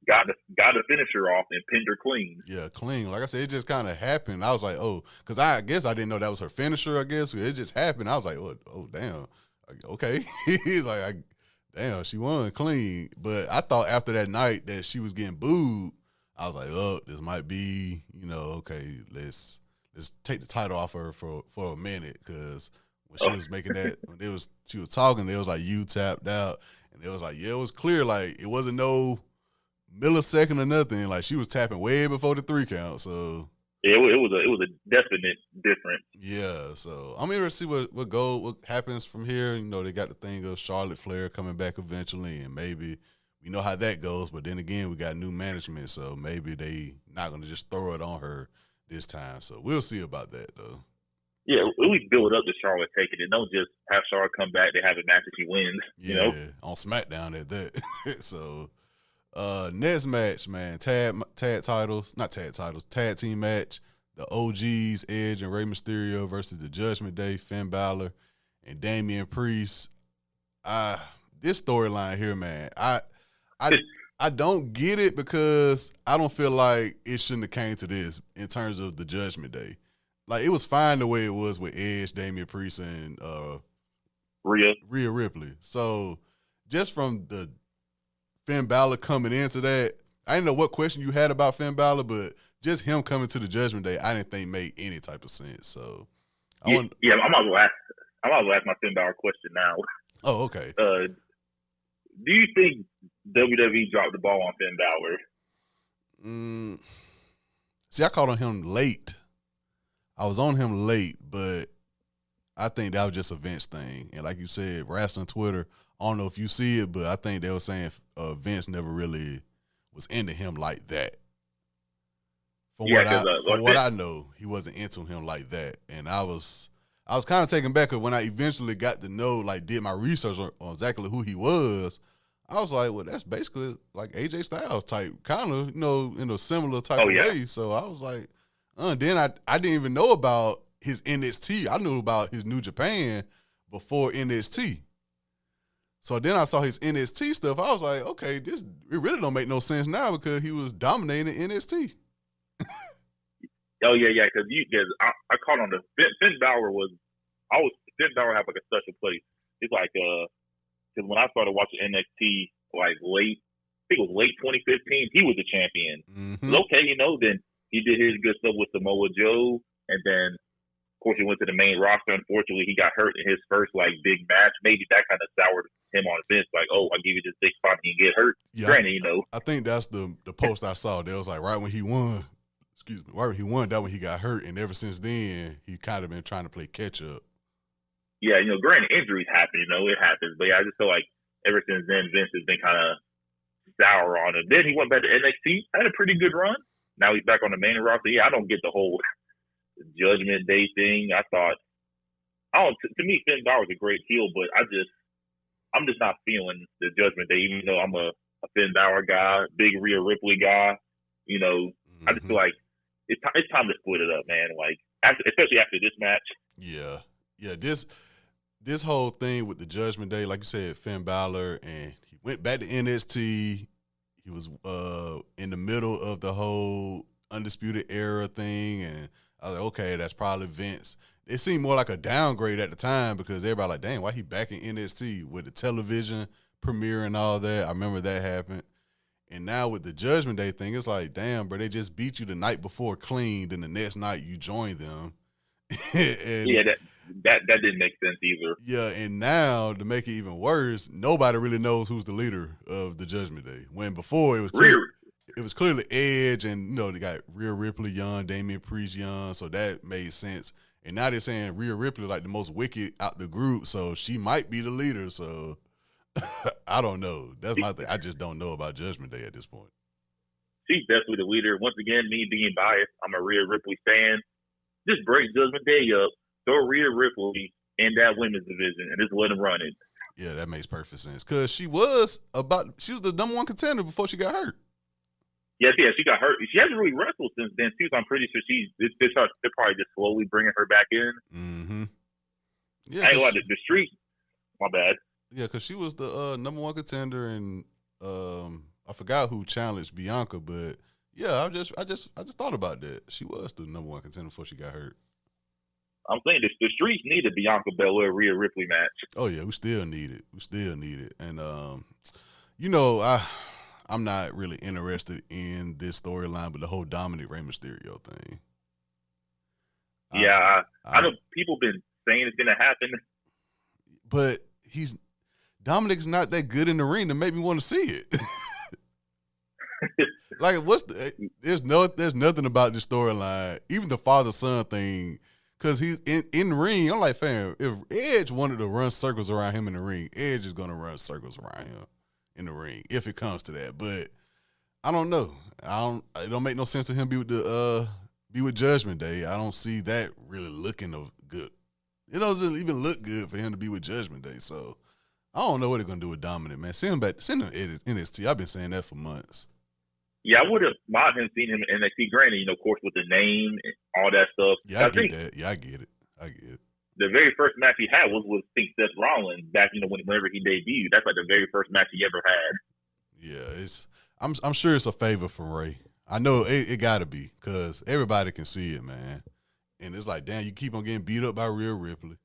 got to finish her off and pinned her clean. Yeah, clean. Like I said, it just kind of happened. I was like, oh, because I guess I didn't know that was her finisher, I guess. It just happened. I was like, oh damn. Okay. He's like, damn, she won clean. But I thought after that night that she was getting booed, I was like, oh, this might be, okay, let's take the title off her for a minute, because when she was making that, she was talking, it was like, you tapped out, and it was like, yeah, it was clear, like it wasn't no millisecond or nothing. Like, she was tapping way before the 3 count. So it was a definite difference. Yeah, so I'm here to see what happens from here. They got the thing of Charlotte Flair coming back eventually, and maybe we know how that goes. But then again, we got new management, so maybe they not going to just throw it on her this time. So we'll see about that, though. Yeah, we build up to Charlotte taking it. Don't just have Charlotte come back. They have a match and she wins. Yeah, on SmackDown at that. So next match, man, tag team match. The OGs, Edge and Rey Mysterio versus the Judgment Day, Finn Balor and Damian Priest. This storyline here, man, I don't get it, because I don't feel like it shouldn't have came to this in terms of the Judgment Day. Like, it was fine the way it was with Edge, Damian Priest, and Rhea Ripley. So just from the Finn Balor coming into that, I didn't know what question you had about Finn Balor, but just him coming to the Judgment Day, I didn't think made any type of sense. So I'm about to ask my Finn Balor question now. Oh, okay. Do you think WWE dropped the ball on Finn Balor? See, I called on him late. I was on him late, but I think that was just a Vince thing. And like you said, wrestling Twitter, I don't know if you see it, but I think they were saying Vince never really was into him like that. From what I know, he wasn't into him like that. And I was kind of taken back, because when I eventually got to know, like, did my research on exactly who he was, I was like, well, that's basically like AJ Styles type, kind of, in a similar type of way. So I was like, then I didn't even know about his NXT. I knew about his New Japan before NXT. So then I saw his NXT stuff. I was like, okay, it really don't make no sense now, because he was dominating NXT. Oh yeah, because I caught on the Finn Balor Finn Balor had like a special place. It's like because when I started watching NXT like late, I think it was late 2015, he was the champion. Mm-hmm. Okay, then he did his good stuff with Samoa Joe, and then of course he went to the main roster. Unfortunately, he got hurt in his first like big match. Maybe that kind of soured him on Vince. Like, oh, I give you this big spot and you get hurt. Yeah, Granted, I think that's the post I saw. There was like right when he won. Right when he won, that when he got hurt, and ever since then, he kind of been trying to play catch up. Yeah, granted, injuries happen, it happens. But yeah, I just feel like ever since then, Vince has been kind of sour on it. Then he went back to NXT, had a pretty good run. Now he's back on the main roster. Yeah, I don't get the whole Judgment Day thing. I thought, to me, Finn Balor was a great heel, but I'm just not feeling the Judgment Day, even though I'm a Finn Balor guy, big Rhea Ripley guy. I just feel like it's time to split it up, man. Like, especially after this match. Yeah. This whole thing with the Judgment Day, like you said, Finn Balor, and he went back to NXT. He was in the middle of the whole Undisputed Era thing, and I was like, okay, that's probably Vince. It seemed more like a downgrade at the time because everybody like, dang, why he back in NXT with the television premiere and all that? I remember that happened. And now with the Judgment Day thing, it's like, damn, bro, they just beat you the night before clean, then the next night you join them. And, yeah, that didn't make sense either. Yeah, and now to make it even worse, nobody really knows who's the leader of the Judgment Day. When before it was clearly Edge, and they got Rhea Ripley young, Damian Priest young, so that made sense. And now they're saying Rhea Ripley like the most wicked out the group, so she might be the leader. So I don't know. That's my thing. I just don't know about Judgment Day at this point. She's definitely the leader. Once again, me being biased, I'm a Rhea Ripley fan. Just break Judgment Day up, throw Rhea Ripley in that women's division, and just let them run it. Yeah, that makes perfect sense. Because she was the number one contender before she got hurt. Yes, yeah, she got hurt. She hasn't really wrestled since then, too, so I'm pretty sure they're probably just slowly bringing her back in. Mm-hmm. Yeah, I ain't like the street. My bad. Yeah, because she was the number one contender, and I forgot who challenged Bianca, but yeah, I just thought about that. She was the number one contender before she got hurt. I'm saying the streets need a Bianca Belair Rhea Ripley match. Oh yeah, we still need it. And I'm not really interested in this storyline, but the whole Dominic Rey Mysterio thing. Yeah, I know people been saying it's gonna happen, but Dominic's not that good in the ring to make me want to see it. Like, there's nothing about this storyline, even the father-son thing, because he's in the ring. I'm like, fam, if Edge wanted to run circles around him in the ring, Edge is gonna run circles around him in the ring if it comes to that. But I don't know. It don't make no sense to him be with Judgment Day. I don't see that really looking good. It doesn't even look good for him to be with Judgment Day. So I don't know what they're gonna do with Dominic, man. Send him NXT. I've been saying that for months. Yeah, I would have minded him seeing him in NXT. Granted, of course, with the name and all that stuff. Yeah, I get that. Yeah, I get it. The very first match he had was with Seth Rollins back, whenever he debuted. That's like the very first match he ever had. Yeah, I'm sure it's a favor from Ray. I know it got to be because everybody can see it, man. And it's like, damn, you keep on getting beat up by Rhea Ripley.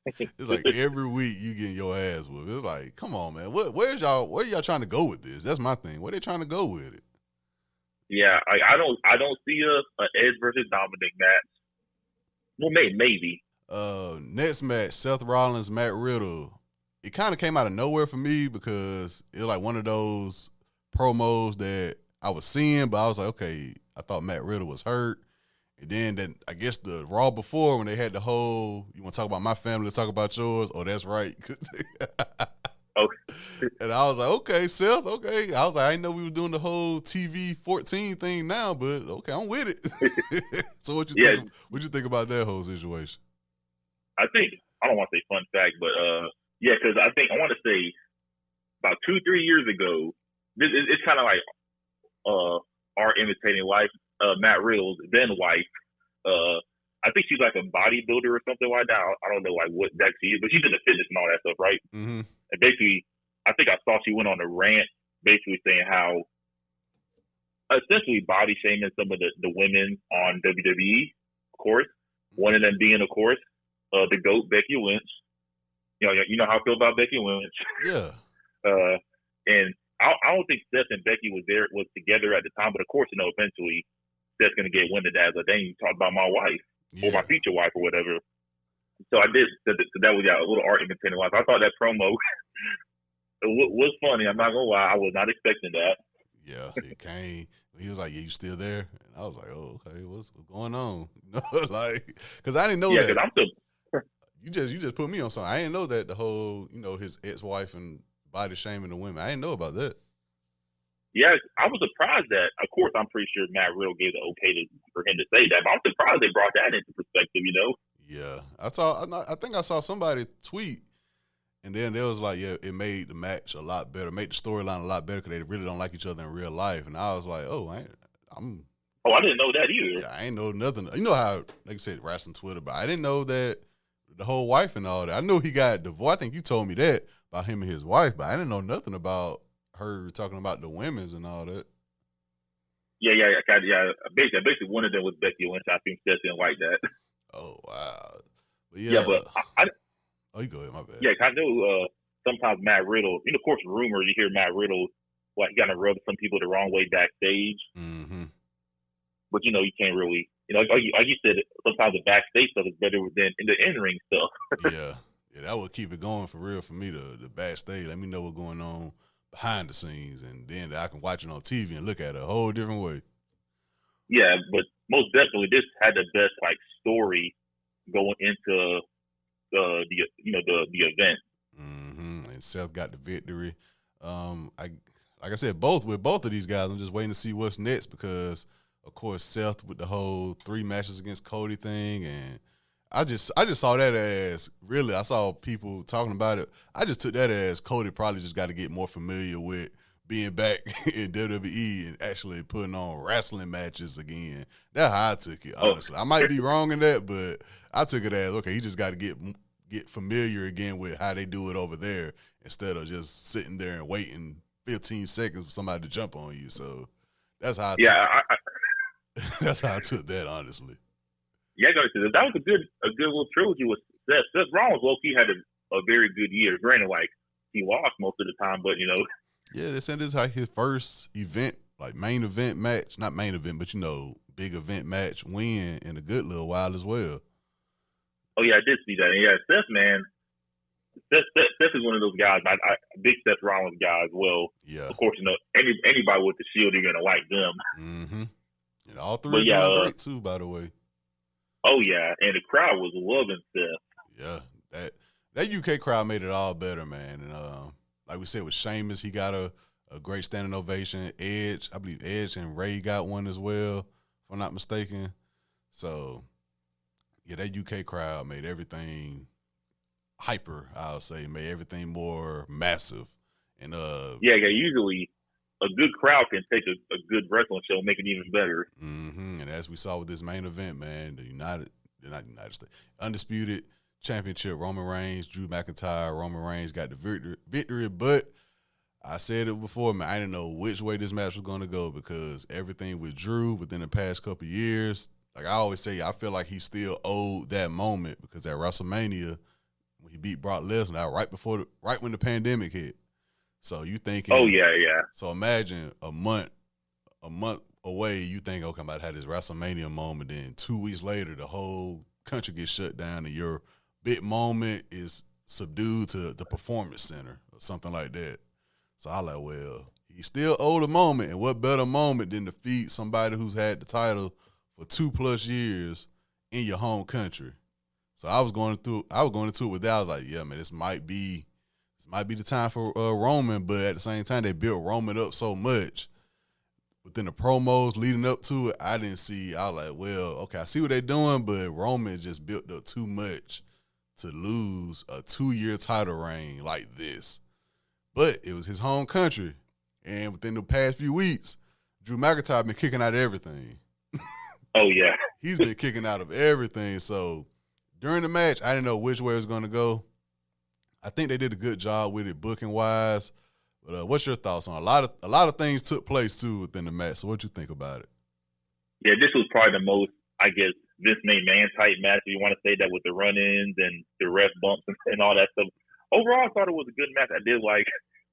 It's like every week you getting your ass whooped. It's like, come on, man. Where are y'all trying to go with this? That's my thing. Where they trying to go with it? Yeah, I don't see a Edge versus Dominic match. Well, maybe. Next match, Seth Rollins, Matt Riddle. It kind of came out of nowhere for me because it was like one of those promos that I was seeing, but I was like, okay, I thought Matt Riddle was hurt. And then I guess the Raw before when they had the whole, you want to talk about my family, let's talk about yours. Oh, that's right. Okay. And I was like, okay, Seth, okay. I was like, I didn't know we were doing the whole TV 14 thing now, but okay, I'm with it. So what you think about that whole situation? I don't want to say fun fact, but yeah, because I want to say about 2-3 years ago, it's kind of like our imitating life. Matt Riddle's then wife, I think she's like a bodybuilder or something like that. I don't know like what that she is, but she's in the fitness and all that stuff, right? Mm-hmm. And basically, I think I saw she went on a rant, basically saying how essentially body shaming some of the women on WWE, of course. One of them being, of course, the GOAT Becky Lynch. You know how I feel about Becky Lynch. Yeah. And I don't think Seth and Becky was together at the time, but of course, eventually Seth's gonna get wind of that. But then you talk about my wife or my future wife or whatever. So I did. So that was a little art imitating life. I thought that promo was funny. I'm not gonna lie. I was not expecting that. Yeah, it came. He was like, "Yeah, you still there?" And I was like, "Oh, okay. What's going on?" Like, because I didn't know that. Yeah, because I'm still. You just put me on something. I didn't know that the whole, his ex-wife and body shaming the women. I didn't know about that. Yeah, I was surprised that. Of course, I'm pretty sure Matt Riddle gave the okay for him to say that, but I'm surprised they brought that into perspective. Yeah, I think I saw somebody tweet, and then they was like, "Yeah, it made the match a lot better, made the storyline a lot better because they really don't like each other in real life." And I was like, "Oh, I didn't know that either." Yeah, I ain't know nothing. You know how, like I said, wrestling Twitter, but I didn't know that the whole wife and all that. I knew he got divorced. I think you told me that about him and his wife, but I didn't know nothing about her talking about the women's and all that. Basically, one of them was Becky Lynch. I think Seth didn't like that. Oh wow. But Yeah, yeah. but Oh, you go ahead. My bad. yeah, I know. Sometimes Matt Riddle, of course, rumors you hear Matt Riddle like kind of rub some people the wrong way backstage. Mm-hmm. But you can't really, like you said, sometimes the backstage stuff is better than in the in ring stuff. Yeah, that would keep it going for real for me. The backstage, let me know what's going on behind the scenes, and then I can watch it on TV and look at it a whole different way. Yeah, but most definitely, this had the best like story going into the event. Mm-hmm. And Seth got the victory. Like I said, both of these guys, I'm just waiting to see what's next because, of course, Seth with the whole 3 matches against Cody thing, and I just saw that as really. I saw people talking about it. I just took that as Cody probably just got to get more familiar with being back in WWE and actually putting on wrestling matches again. That's how I took it. Honestly, I might be wrong in that, but I took it as okay. He just got to get familiar again with how they do it over there instead of just sitting there and waiting 15 seconds for somebody to jump on you. So that's how that's how I took that, honestly. Yeah, that was a good little trilogy with Seth. Seth Rollins, low-key had a very good year. Granted, like he lost most of the time, but Yeah, they said this is like his first event, like main event match, not main event, but big event match win in a good little while as well. Oh yeah, I did see that. And yeah, Seth, man, Seth is one of those guys. I big Seth Rollins guy as well. Yeah, of course, anybody with the Shield, you're gonna like them. Mm-hmm. And all three are doing great too, by the way. Oh yeah, and the crowd was loving Seth. Yeah, that UK crowd made it all better, man. And like we said with Sheamus, he got a great standing ovation. Edge, I believe Edge and Ray got one as well, if I'm not mistaken. So yeah, that UK crowd made everything hyper. I'll say made everything more massive. And usually a good crowd can take a good wrestling show, make it even better. Mm-hmm. And as we saw with this main event, man, Undisputed Championship, Roman Reigns, Drew McIntyre. Roman Reigns got the victory, but I said it before, man, I didn't know which way this match was going to go because everything with Drew within the past couple of years, like I always say, I feel like he still owed that moment because at WrestleMania, when he beat Brock Lesnar, right when the pandemic hit. So you thinking, oh yeah. So imagine a month away, you think, okay, I'm about to have this WrestleMania moment. Then 2 weeks later, the whole country gets shut down, and your big moment is subdued to the Performance Center or something like that. So I like, well, he still owed a moment, and what better moment than to defeat somebody who's had the title for 2+ years in your home country. So I was going into it with that. I was like, yeah, man, this might be the time for Roman, but at the same time, they built Roman up so much within the promos leading up to it. I was like, well, okay, I see what they're doing, but Roman just built up too much to lose a 2-year title reign like this. But it was his home country, and within the past few weeks, Drew McIntyre been kicking out of everything. Oh yeah, he's been kicking out of everything. So during the match, I didn't know which way it was going to go. I think they did a good job with it booking wise. But what's your thoughts on a lot of things took place too within the match? So what you think about it? Yeah, this was probably the most, I guess, Vince McMahon type match. If you want to say that with the run-ins and the ref bumps and all that stuff. Overall, I thought it was a good match. I did like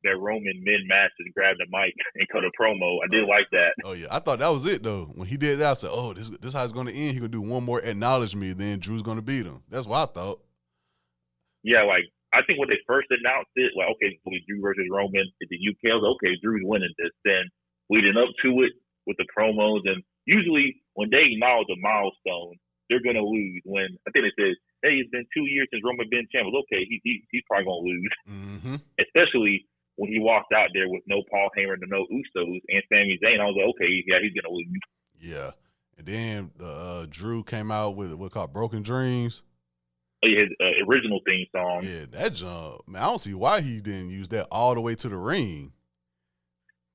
that Roman mid-match just grabbed the mic and cut a promo. I did like that. Oh yeah, I thought that was it though. When he did that, I said, "Oh, this is how it's going to end." He gonna do one more acknowledge me, then Drew's gonna beat him. That's what I thought. Yeah, like I think when they first announced it, like okay, Drew versus Roman at the UK, I was okay, Drew's winning this. Then leading up to it with the promos, and usually when they acknowledge a milestone, they're gonna lose. When I think they said, "Hey, it's been 2 years since Roman been champion." Okay, he's probably gonna lose, especially when he walked out there with no Paul Heyman and no Usos and Sami Zayn. I was like, okay, yeah, he's gonna lose. Yeah, and then the Drew came out with what's called Broken Dreams. His original theme song. Yeah, that jump, man. I don't see why he didn't use that all the way to the ring.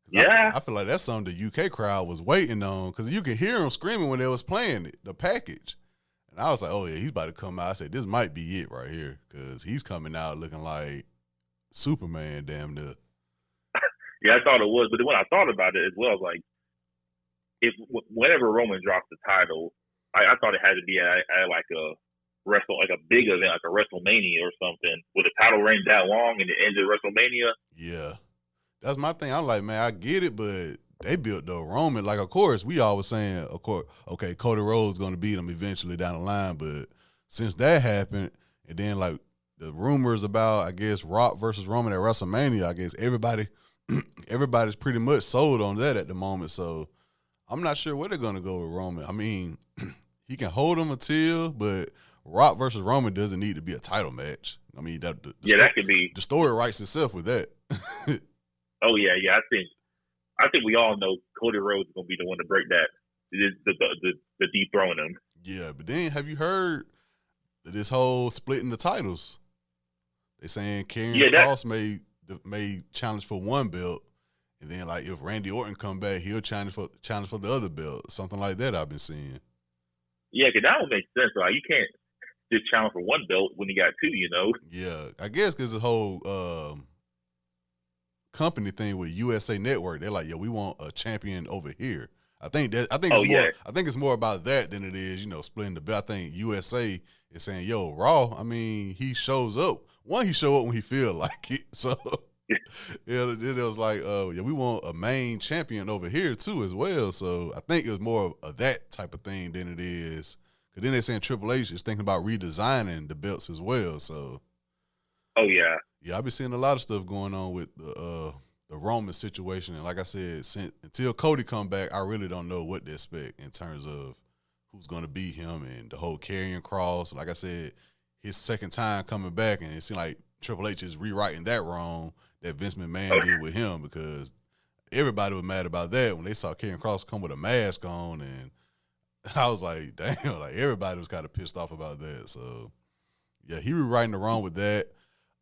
Yeah, I feel like that's something the UK crowd was waiting on because you could hear them screaming when they was playing it, the package. And I was like, oh yeah, he's about to come out. I said, this might be it right here because he's coming out looking like Superman, damn near. Yeah, I thought it was, but when I thought about it as well, I was like, whenever Roman drops the title, I thought it had to be at like a big event, like a WrestleMania or something, with a title reign that long and it ends at WrestleMania. Yeah, that's my thing. I'm like, man, I get it, but they built the Roman. Like, of course, we always saying, of course, okay, Cody Rhodes going to beat him eventually down the line, but since that happened, and then like the rumors about, I guess, Rock versus Roman at WrestleMania, I guess everybody's pretty much sold on that at the moment. So I'm not sure where they're going to go with Roman. I mean, he can hold him until, but Rock versus Roman doesn't need to be a title match. I mean, that could be the story writes itself with that. Oh yeah. I think we all know Cody Rhodes is going to be the one to break that, the dethrone him. Yeah, but then have you heard this whole splitting the titles? They saying Karrion Kross may challenge for one belt, and then like if Randy Orton come back, he'll challenge for the other belt, something like that. I've been seeing. Yeah, because that would make sense. Like you can't just challenge for one belt when you got two, you know? Yeah, I guess because the whole company thing with USA Network, they're like, yeah, we want a champion over here. I think it's more about that than it is, splitting the belt. I think USA is saying, yo, Raw, I mean, he shows up. He show up when he feel like it. So it was like, yeah, we want a main champion over here too as well. So I think it was more of that type of thing than it is. Because then they're saying Triple H is thinking about redesigning the belts as well. So, oh yeah, I've been seeing a lot of stuff going on with the Roman situation, and like I said, until Cody come back, I really don't know what to expect in terms of who's going to beat him and the whole Karrion Kross. Like I said, his second time coming back, and it seemed like Triple H is rewriting that wrong that Vince McMahon did with him, because everybody was mad about that when they saw Karrion Kross come with a mask on, and I was like, damn, like everybody was kind of pissed off about that. So yeah, he rewriting the wrong with that.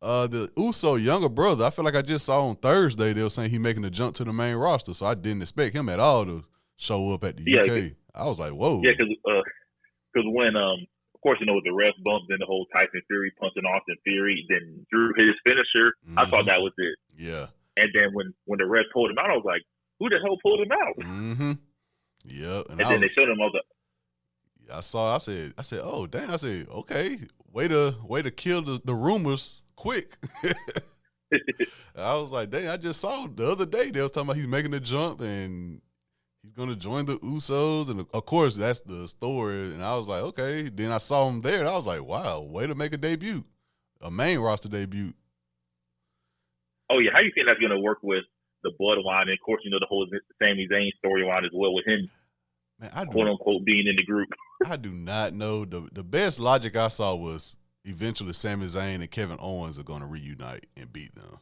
The Uso younger brother, I feel like I just saw on Thursday they were saying he making the jump to the main roster, so I didn't expect him at all to show up at the UK. I was like, whoa. Yeah, because when of course with the ref bumped, then the whole Tyson Fury punching Austin Fury, then Drew hit his finisher. Mm-hmm. I thought that was it. Yeah. And then when the ref pulled him out, I was like, who the hell pulled him out? Mm-hmm. Yeah. And then they showed him all the. I saw. I said, oh damn. I said, okay, way to kill the rumors quick. I was like, dang, I just saw the other day they was talking about he's making the jump and he's going to join the Usos. And, of course, that's the story. And I was like, okay. Then I saw him there, and I was like, wow, way to make a debut, a main roster debut. Oh, yeah. How do you think that's going to work with the Bloodline? And, of course, the whole Sami Zayn storyline as well with him, quote-unquote, being in the group. I do not know. The best logic I saw was eventually Sami Zayn and Kevin Owens are going to reunite and beat them.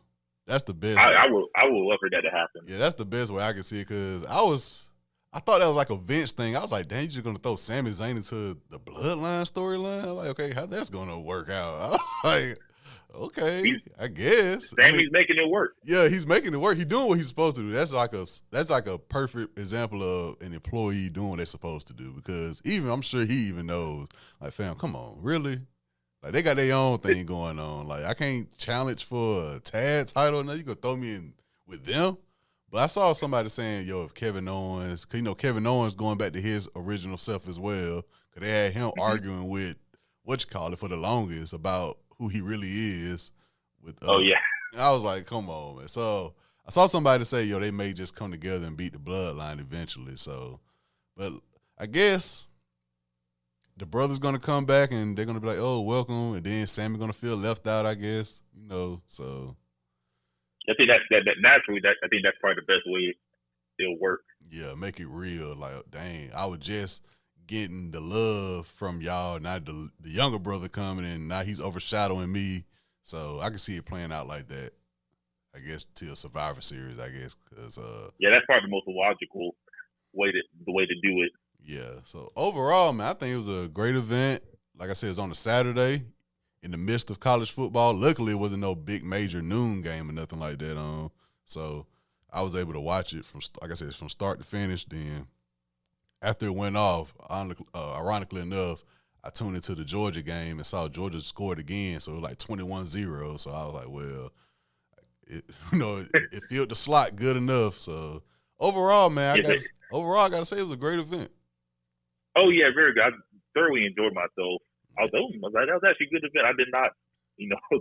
That's the best. I will love for that to happen. Yeah, that's the best way I can see it, because I thought that was like a Vince thing. I was like, dang, you're just going to throw Sami Zayn into the Bloodline storyline? Like, okay, how that's going to work out? I was like, okay, I guess. Sami's making it work. Yeah, he's making it work. He's doing what he's supposed to do. That's like a perfect example of an employee doing what they're supposed to do, because I'm sure he even knows, like, fam, come on, really? Like, they got their own thing going on. Like, I can't challenge for a tag title. Now you gonna throw me in with them? But I saw somebody saying, yo, if Kevin Owens, because, Kevin Owens going back to his original self as well, because they had him arguing with, for the longest about who he really is. I was like, come on, man. So I saw somebody say, yo, they may just come together and beat the Bloodline eventually. So, but I guess the brother's going to come back and they're going to be like, oh, welcome. And then Sammy's going to feel left out, I guess, so. I think that's naturally, I think that's probably the best way it'll work. Yeah, make it real. Like, dang, I was just getting the love from y'all. Now the younger brother coming and now he's overshadowing me. So I can see it playing out like that, I guess, till Survivor Series, I guess. Cause, yeah, that's probably the most logical way to do it. Yeah, so overall, man, I think it was a great event. Like I said, it was on a Saturday in the midst of college football. Luckily, it wasn't no big major noon game or nothing like that. So I was able to watch it from start to finish. Then after it went off, ironically enough, I tuned into the Georgia game and saw Georgia scored again. So it was like 21-0. So I was like, well, it filled the slot good enough. So overall, man, Yes, I gotta say it was a great event. oh yeah, very good. I thoroughly enjoyed myself. That was actually a good event. I did not,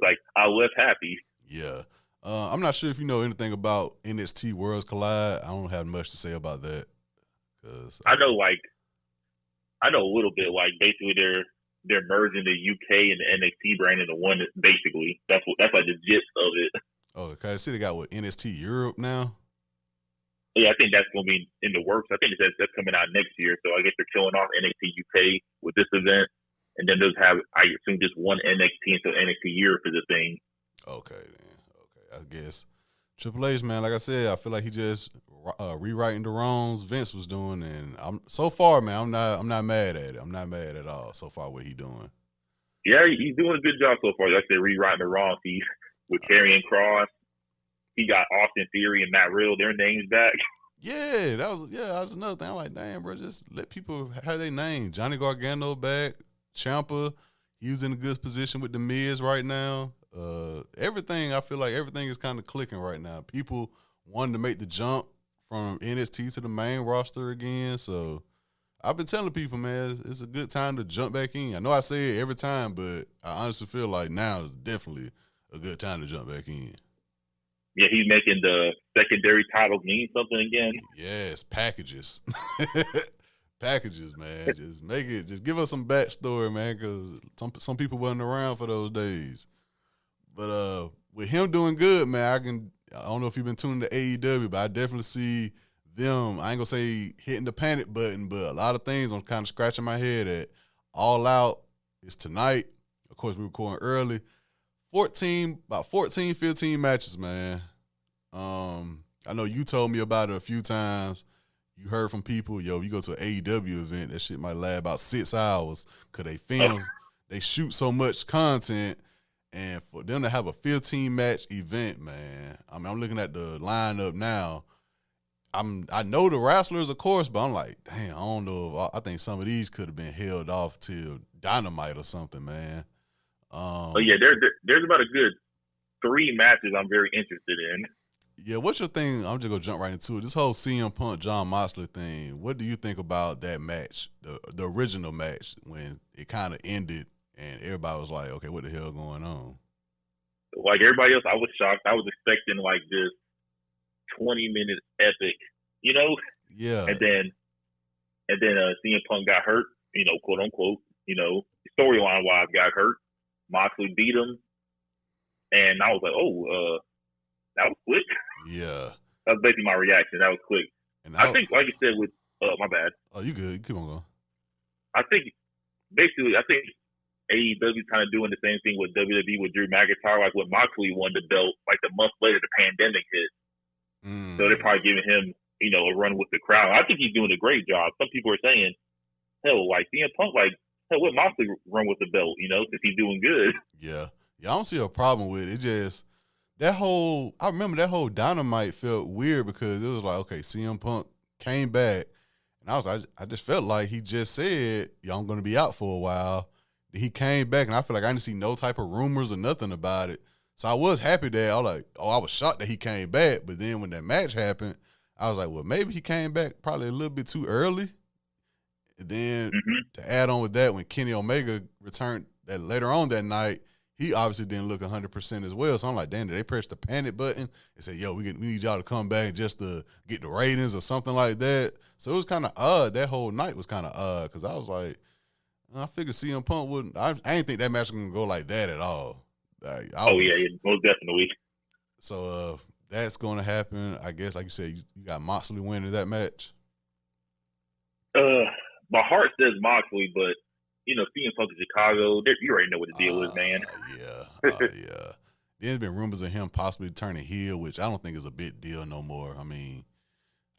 like I left happy. Yeah. I'm not sure if you know anything about NXT Worlds Collide. I don't have much to say about that. I know a little bit. Like basically, they're merging the UK and the NXT brand into one. Basically, that's like the gist of it. Oh, okay. I see they got NXT Europe now. Yeah, I think that's going to be in the works. I think that's coming out next year. So I guess they're killing off NXT UK with this event, and then they'll have, I assume, just one NXT until NXT Europe is a thing. Okay, then. Okay, I guess Triple H, man. Like I said, I feel like he just rewriting the wrongs Vince was doing, and I'm so far, man. I'm not mad at it. I'm not mad at all so far what he doing. Yeah, he's doing a good job so far. Like I said, rewriting the wrongs. He's with Karrion Kross. He got Austin Theory and Matt Riddle, their names back. Yeah, that was another thing. I'm like, damn, bro, just let people have their name. Johnny Gargano back, Ciampa, he was in a good position with the Miz right now. Everything, I feel like everything is kind of clicking right now. People wanting to make the jump from NXT to the main roster again. So I've been telling people, man, it's a good time to jump back in. I know I say it every time, but I honestly feel like now is definitely a good time to jump back in. Yeah, he's making the secondary titles mean something again. Yes, packages. Packages, man. Just give us some backstory, man, because some people wasn't around for those days. But with him doing good, man, I don't know if you've been tuning to AEW, but I definitely see them, I ain't going to say hitting the panic button, but a lot of things I'm kind of scratching my head at. All Out is tonight. Of course, we're recording early. About 14, 15 matches, man. I know you told me about it a few times. You heard from people, you go to an AEW event, that shit might last about 6 hours because they shoot so much content, and for them to have a 15-match event, man, I mean, I'm looking at the lineup now. I know the wrestlers, of course, but I'm like, damn, I don't know. I think some of these could have been held off till Dynamite or something, man. Yeah, there's about a good 3 matches I'm very interested in. Yeah, what's your thing? I'm just gonna jump right into it. This whole CM Punk John Moxley thing. What do you think about that match, the original match, when it kind of ended and everybody was like, "Okay, what the hell going on?" Like everybody else, I was shocked. I was expecting like this 20-minute epic, Yeah. And then CM Punk got hurt, quote unquote, storyline wise got hurt. Moxley beat him, and I was like, oh, that was quick. Yeah. That was basically my reaction. That was quick. And I think, like you said, with my bad. Oh, you good? Keep on going. I think AEW kind of doing the same thing with WWE with Drew McIntyre, like when Moxley won the belt, like the month later the pandemic hit. So they're probably giving him, a run with the crowd. I think he's doing a great job. Some people are saying, hell, like CM Punk, like, hell, let Moxley run with the belt, since he's doing good. Yeah. I don't see a problem with it. It just, I remember that whole Dynamite felt weird because it was like, okay, CM Punk came back, and I just felt like he just said, I'm going to be out for a while. He came back, and I feel like I didn't see no type of rumors or nothing about it. So I was happy that I was shocked that he came back. But then when that match happened, I was like, well, maybe he came back probably a little bit too early. And then to add on with that, when Kenny Omega returned later on that night, he obviously didn't look 100% as well. So I'm like, damn, did they press the panic button and say, yo, we need y'all to come back just to get the ratings or something like that? So it was kind of odd. That whole night was kind of odd because I was like, I figured CM Punk wouldn't. I didn't think that match was going to go like that at all. Yeah, most definitely. So that's going to happen. I guess, like you said, you got Moxley winning that match. My heart says Moxley, but CM Punk in Chicago, you already know what the deal is, man. Yeah. There's been rumors of him possibly turning heel, which I don't think is a big deal no more. I mean,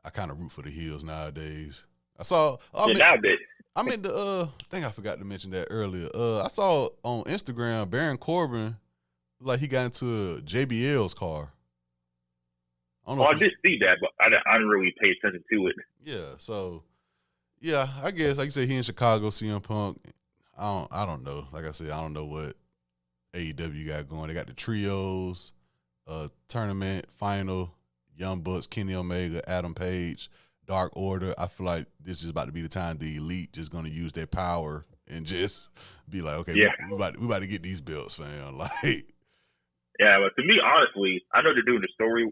I kind of root for the heels nowadays. Nowadays. I mean, I think I forgot to mention that earlier. I saw on Instagram Baron Corbin, like he got into JBL's car. I did see that, but I didn't really pay attention to it. Yeah, so yeah, I guess like you said, he in Chicago, CM Punk. I don't know. Like I said, I don't know what AEW got going. They got the trios, tournament, final. Young Bucks, Kenny Omega, Adam Page, Dark Order. I feel like this is about to be the time the Elite just going to use their power and just be like, okay, Yeah. we about to get these belts, fam. Like, Yeah, but to me, honestly, I know they're doing the story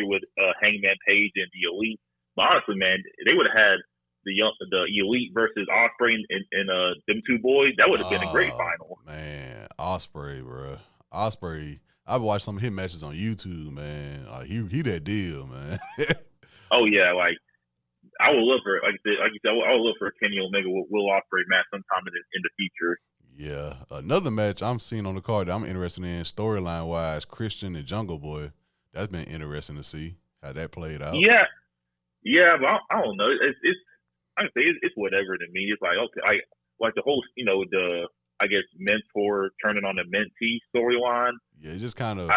with Hangman Page and the Elite. But honestly, man, they would have had the Elite versus Osprey and them two boys. That would have been a great final. Man, Osprey, bro. Osprey. I've watched some of his matches on YouTube, man. Like he that deal, man. Oh yeah, like I would love for like you said, I would love for a Kenny Omega Will Ospreay match sometime in the future. Yeah, another match I'm seeing on the card that I'm interested in storyline wise, Christian and Jungle Boy. That's been interesting to see how that played out. Yeah, but I don't know. It's I can say it's whatever to me. It's like okay, I like the whole the I guess mentor turning on the mentee storyline. Yeah, it just kind of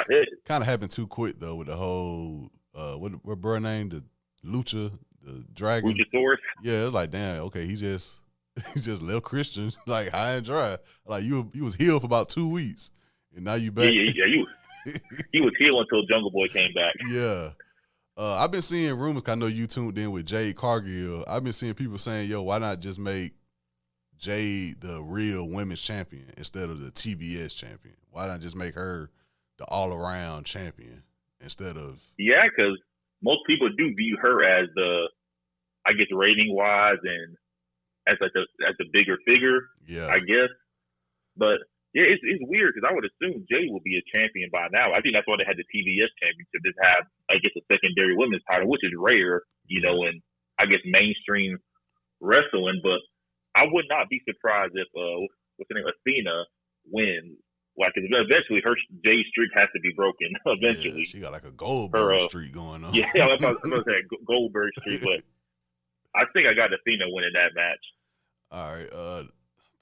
happened too quick though with the whole what bro name, the Lucha, the Dragon. Luchasaurus. Yeah, it's like damn, okay, he just left Christian like high and dry. Like you was healed for about 2 weeks, and now you back. Yeah, he was healed until Jungle Boy came back. Yeah. I've been seeing rumors. 'Cause I know you tuned in with Jade Cargill. I've been seeing people saying, "Yo, why not just make Jade the real women's champion instead of the TBS champion? Why not just make her the all-around champion instead of?" Yeah, because most people do view her as I guess, rating-wise and as the bigger figure. Yeah, I guess. But yeah, it's weird because I would assume Jade would be a champion by now. I think that's why they had the TBS championship, just have I guess a secondary women's title, which is rare, in I guess mainstream wrestling. But I would not be surprised if what's her name, Athena wins. Like, eventually her Jade streak has to be broken. Eventually, she got like a Goldberg streak going on. Yeah, I was going to say Goldberg streak, but I think I got Athena winning that match. All right,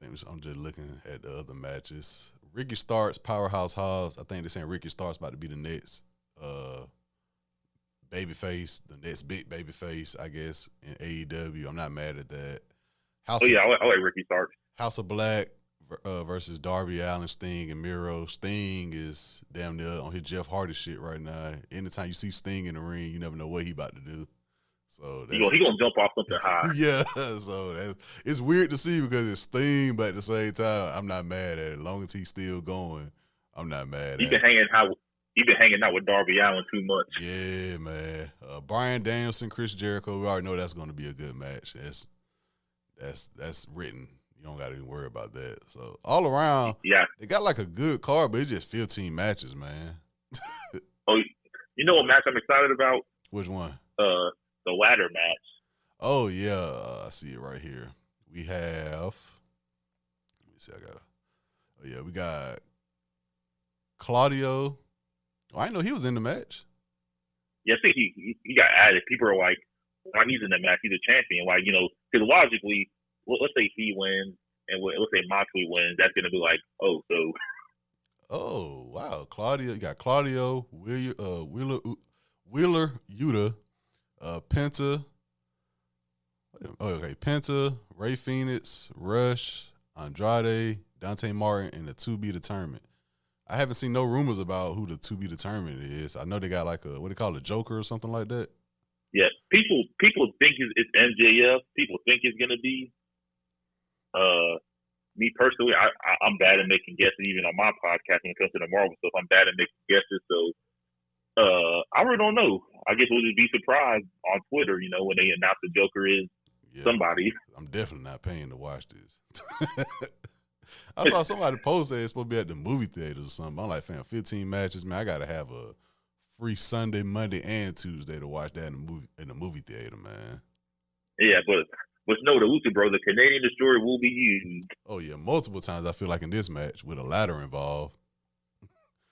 I'm just looking at the other matches. Ricky Starks, Powerhouse Hobbs. I think they're saying Ricky Starks about to be the next babyface, the next big babyface, I guess, in AEW. I'm not mad at that. I like Ricky Starks. House of Black versus Darby Allin, Sting, and Miro. Sting is damn near on his Jeff Hardy shit right now. Anytime you see Sting in the ring, you never know what he about to do. So he gonna jump off something high. Yeah, so it's weird to see because it's Sting, but at the same time, I'm not mad at it. As long as he's still going, I'm not mad at it. You've been hanging out with Darby Allin too much. Yeah, man. Bryan Danielson, Chris Jericho. We already know that's going to be a good match. That's written. You don't got to even worry about that. So all around, yeah, they got like a good card, but it's just 15 matches, man. Oh, you know what match I'm excited about? Which one? The ladder match. Oh yeah, I see it right here. We have. Let me see. We got Claudio. Oh, I know he was in the match. Yeah, I think he got added. People are like, why he's in the match? He's a champion. Why, because logically, let's say he wins and let's say Moxley wins, that's going to be like, oh, so. Oh, wow. Claudio, you got Claudio, Wheeler Yuta, Penta. Okay, Penta, Ray Phoenix, Rush, Andrade, Dante Martin, and the to be determined. I haven't seen no rumors about who the to be determined is. I know they got like a what they call a Joker or something like that. Yeah, people think it's MJF. People think it's gonna be. Me personally, I'm bad at making guesses. Even on my podcast, when it comes to the Marvel stuff, I'm bad at making guesses. So, I really don't know. I guess we'll just be surprised on Twitter, when they announce the Joker is somebody. I'm definitely not paying to watch this. I saw somebody post that it's supposed to be at the movie theaters or something. I'm like, fam, 15 matches, man. I got to have a free Sunday, Monday, and Tuesday to watch that in the movie theater, man. Yeah, but no, the Lucha Bros, the Canadian Destroyer will be used. Oh yeah, multiple times. I feel like in this match with a ladder involved.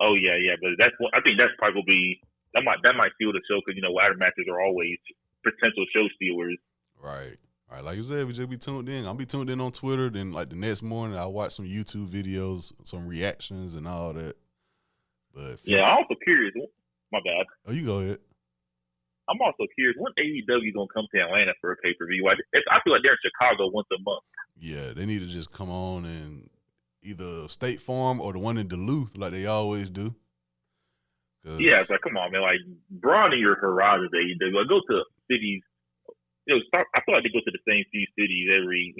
Oh yeah, but I think that's probably will be that might steal the show because ladder matches are always potential show stealers. Right. All right, like you said, we just be tuned in. I'll be tuned in on Twitter. Then, like the next morning, I'll watch some YouTube videos, some reactions, and all that. But yeah, I'm also curious. My bad. Oh, you go ahead. I'm also curious when AEW gonna come to Atlanta for a pay-per-view. I feel like they're in Chicago once a month. Yeah, they need to just come on and either State Farm or the one in Duluth, like they always do. Yeah, it's like, come on, man. Like, broaden your horizons. They go to cities. I feel like they go to the same few cities every,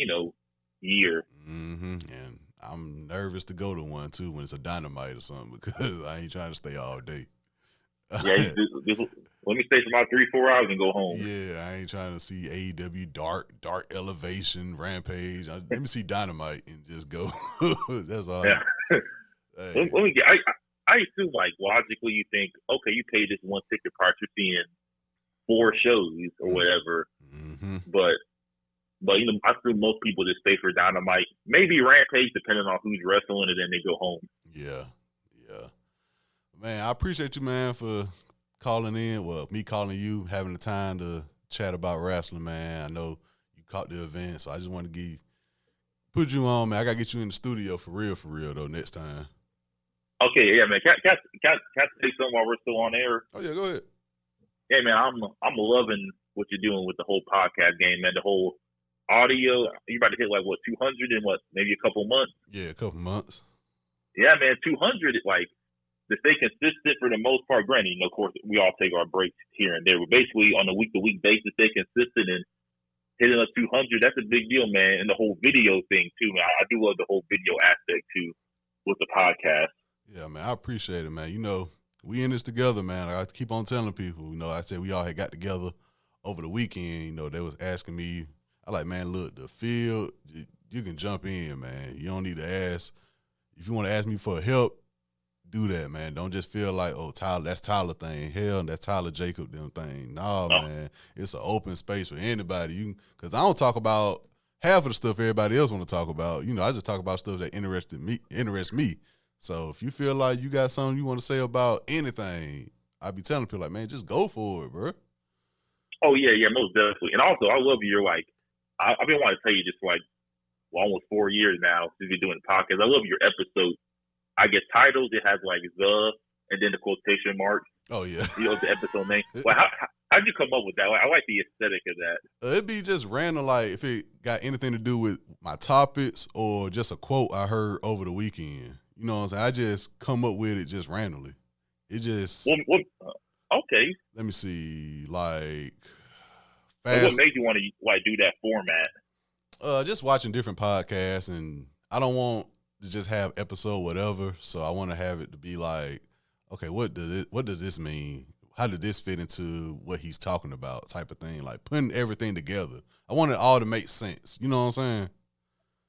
year. And I'm nervous to go to one too when it's a Dynamite or something because I ain't trying to stay all day. Yeah, let me stay for about 3-4 hours and go home. Yeah, I ain't trying to see AEW Dark Elevation, Rampage. Let me see Dynamite and just go. That's all. Yeah. Hey. I assume, like, logically you think, okay, you pay this one ticket price, you're seeing 4 shows or whatever. Mm-hmm. But I assume most people just stay for Dynamite, maybe Rampage, depending on who's wrestling, and then they go home. Yeah. Man, I appreciate you, man, for calling in. Well, me calling you, having the time to chat about wrestling, man. I know you caught the event, so I just want to put you on, man. I gotta get you in the studio for real, though, next time. Okay, yeah, man. Can I say something while we're still on air? Oh yeah, go ahead. Yeah, man. I'm loving what you're doing with the whole podcast game, man. The whole audio. You about to hit like what 200 in maybe a couple months? Yeah, a couple months. Yeah, man. 200. Like, to stay consistent for the most part. Granted, of course, we all take our breaks here and there, but basically on a week-to-week basis, stay consistent and hitting up 200. That's a big deal, man. And the whole video thing too, man. I do love the whole video aspect too with the podcast. Yeah, man. I appreciate it, man. We in this together, man. I keep on telling people. I said we all had got together over the weekend. They was asking me. I like, man, look, the field, you can jump in, man. You don't need to ask. If you want to ask me for help, do that, man. Don't just feel like, oh, Tyler, that's Tyler thing. Hell, that's Tyler Jacob them thing. No, man. It's an open space for anybody. Because I don't talk about half of the stuff everybody else want to talk about. I just talk about stuff that interests me. So if you feel like you got something you want to say about anything, I be telling people like, man, just go for it, bro. Oh yeah, most definitely. And also, I love your I've been wanting to tell you this for almost 4 years now since you're doing the podcast. I love your episodes. I get titles. It has the and then the quotation marks. Oh yeah, the episode name. Well, how'd you come up with that? I like the aesthetic of that. It'd be just random, like if it got anything to do with my topics or just a quote I heard over the weekend. You know what I'm saying? I just come up with it just randomly. It just okay. Let me see, like fast. So what made you want to do that format? Just watching different podcasts, and I don't want to just have episode whatever. So I want to have it to be like, okay, what does this mean? How did this fit into what he's talking about? Type of thing, like putting everything together. I want it all to make sense. You know what I'm saying?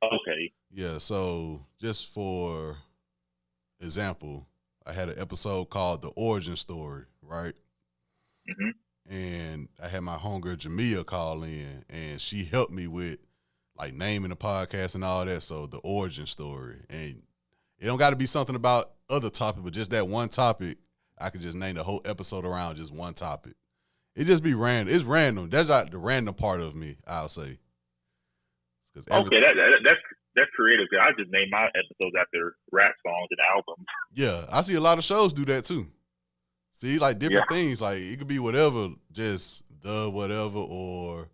Okay. Yeah. So just for example, I had an episode called The Origin Story, right? Mm-hmm. And I had my homegirl Jamia call in, and she helped me with like naming the podcast and all that. So The Origin Story, and it don't got to be something about other topic, but just that one topic. I could just name the whole episode around just one topic. It just be random. It's random. That's like the random part of me, I'll say. Okay, that's creative. I just name my episodes after rap songs and albums. Yeah, I see a lot of shows do that too. See, like different things. Like it could be whatever, just the whatever, or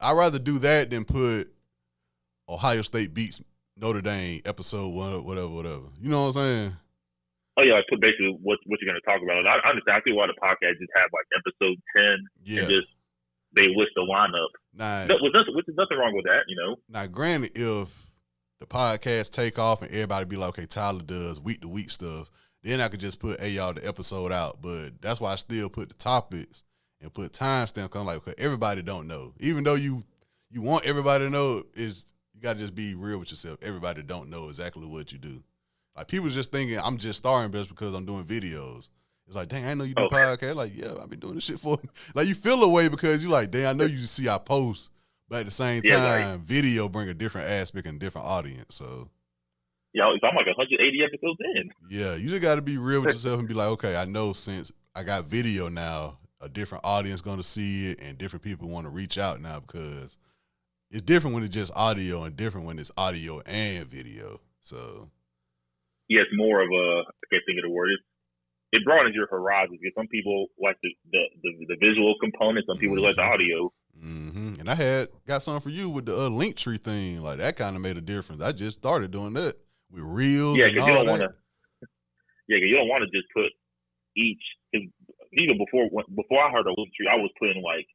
I'd rather do that than put Ohio State beats Notre Dame episode one, whatever. You know what I'm saying? Oh yeah, like put basically what you're going to talk about. I understand. I think a lot of podcasts just have like episode 10 and just they list the lineup. Which is nothing wrong with that, Now, granted, if the podcast take off and everybody be like, okay, Tyler does week to week stuff, then I could just put y'all the episode out. But that's why I still put the topics and put timestamps. Cause I'm like, okay, everybody don't know. Even though you want everybody to know, you got to just be real with yourself. Everybody don't know exactly what you do. Like, people just thinking I'm just starring just because I'm doing videos. It's like, dang, I know you do podcast. Like, yeah, I've been doing this shit for like, you feel a way because you like, dang, I know you see I post, but at the same time, video bring a different aspect and different audience. So, yeah, I'm like 180 episodes in. Yeah, you just got to be real with yourself and be like, okay, I know since I got video now, a different audience going to see it and different people want to reach out now because it's different when it's just audio and different when it's audio and video. So. Yeah, it's more of I can't think of the word. It broadens your horizons because some people like the visual component, some people like the audio. Mm-hmm. And I got something for you with the link tree thing. Like that kind of made a difference. I just started doing that with reels. Yeah, because you don't want to. Yeah, because you don't want to just put each. Cause even before I heard of Linktree, I was putting like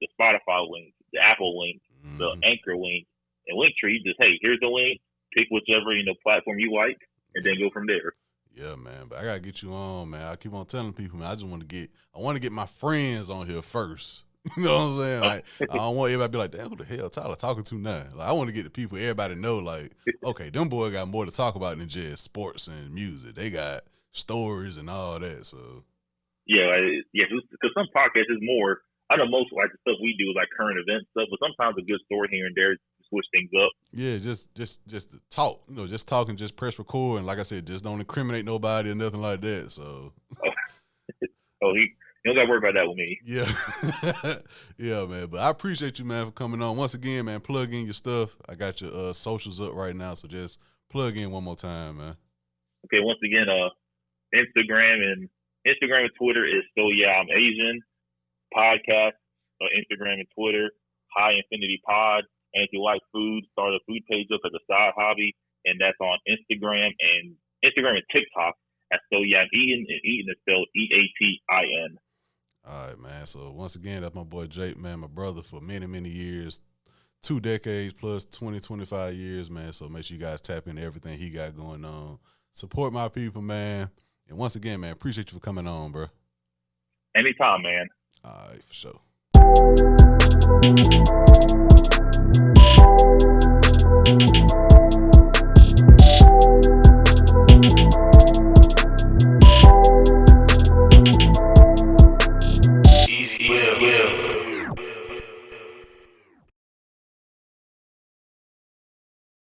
the Spotify link, the Apple link, the Anchor link, and Linktree. Just hey, here's the link. Pick whichever platform you like, and then go from there. Yeah, man. But I gotta get you on, man. I keep on telling people, man. I want to get my friends on here first. You know what I'm saying? Like, I don't want everybody to be like, damn, who the hell Tyler talking to now? Like, I want to get the people, everybody know, like, okay, them boys got more to talk about than just sports and music. They got stories and all that. So yeah, because some podcasts is more. I know most like the stuff we do is like current event stuff, but sometimes a good story here and there to switch things up. Yeah, just to talk, just talking, just press record, and like I said, just don't incriminate nobody or nothing like that. So, you don't got to worry about that with me. Yeah, yeah, man. But I appreciate you, man, for coming on once again, man. Plug in your stuff. I got your socials up right now, so just plug in one more time, man. Okay, once again, Instagram and Twitter is So Yeah I'm Asian podcast. Instagram and Twitter, High Infinity Pod. And if you like food, start a food page up as a side hobby, and that's on Instagram and TikTok at So Yeah I'm Eating, and Eating is spelled EATIN. All right, man. So once again, that's my boy Jake, man, my brother for many, many years, 2 decades plus 20, 25 years, man. So make sure you guys tap into everything he got going on. Support my people, man. And once again, man, appreciate you for coming on, bro. Anytime, man. All right, for sure.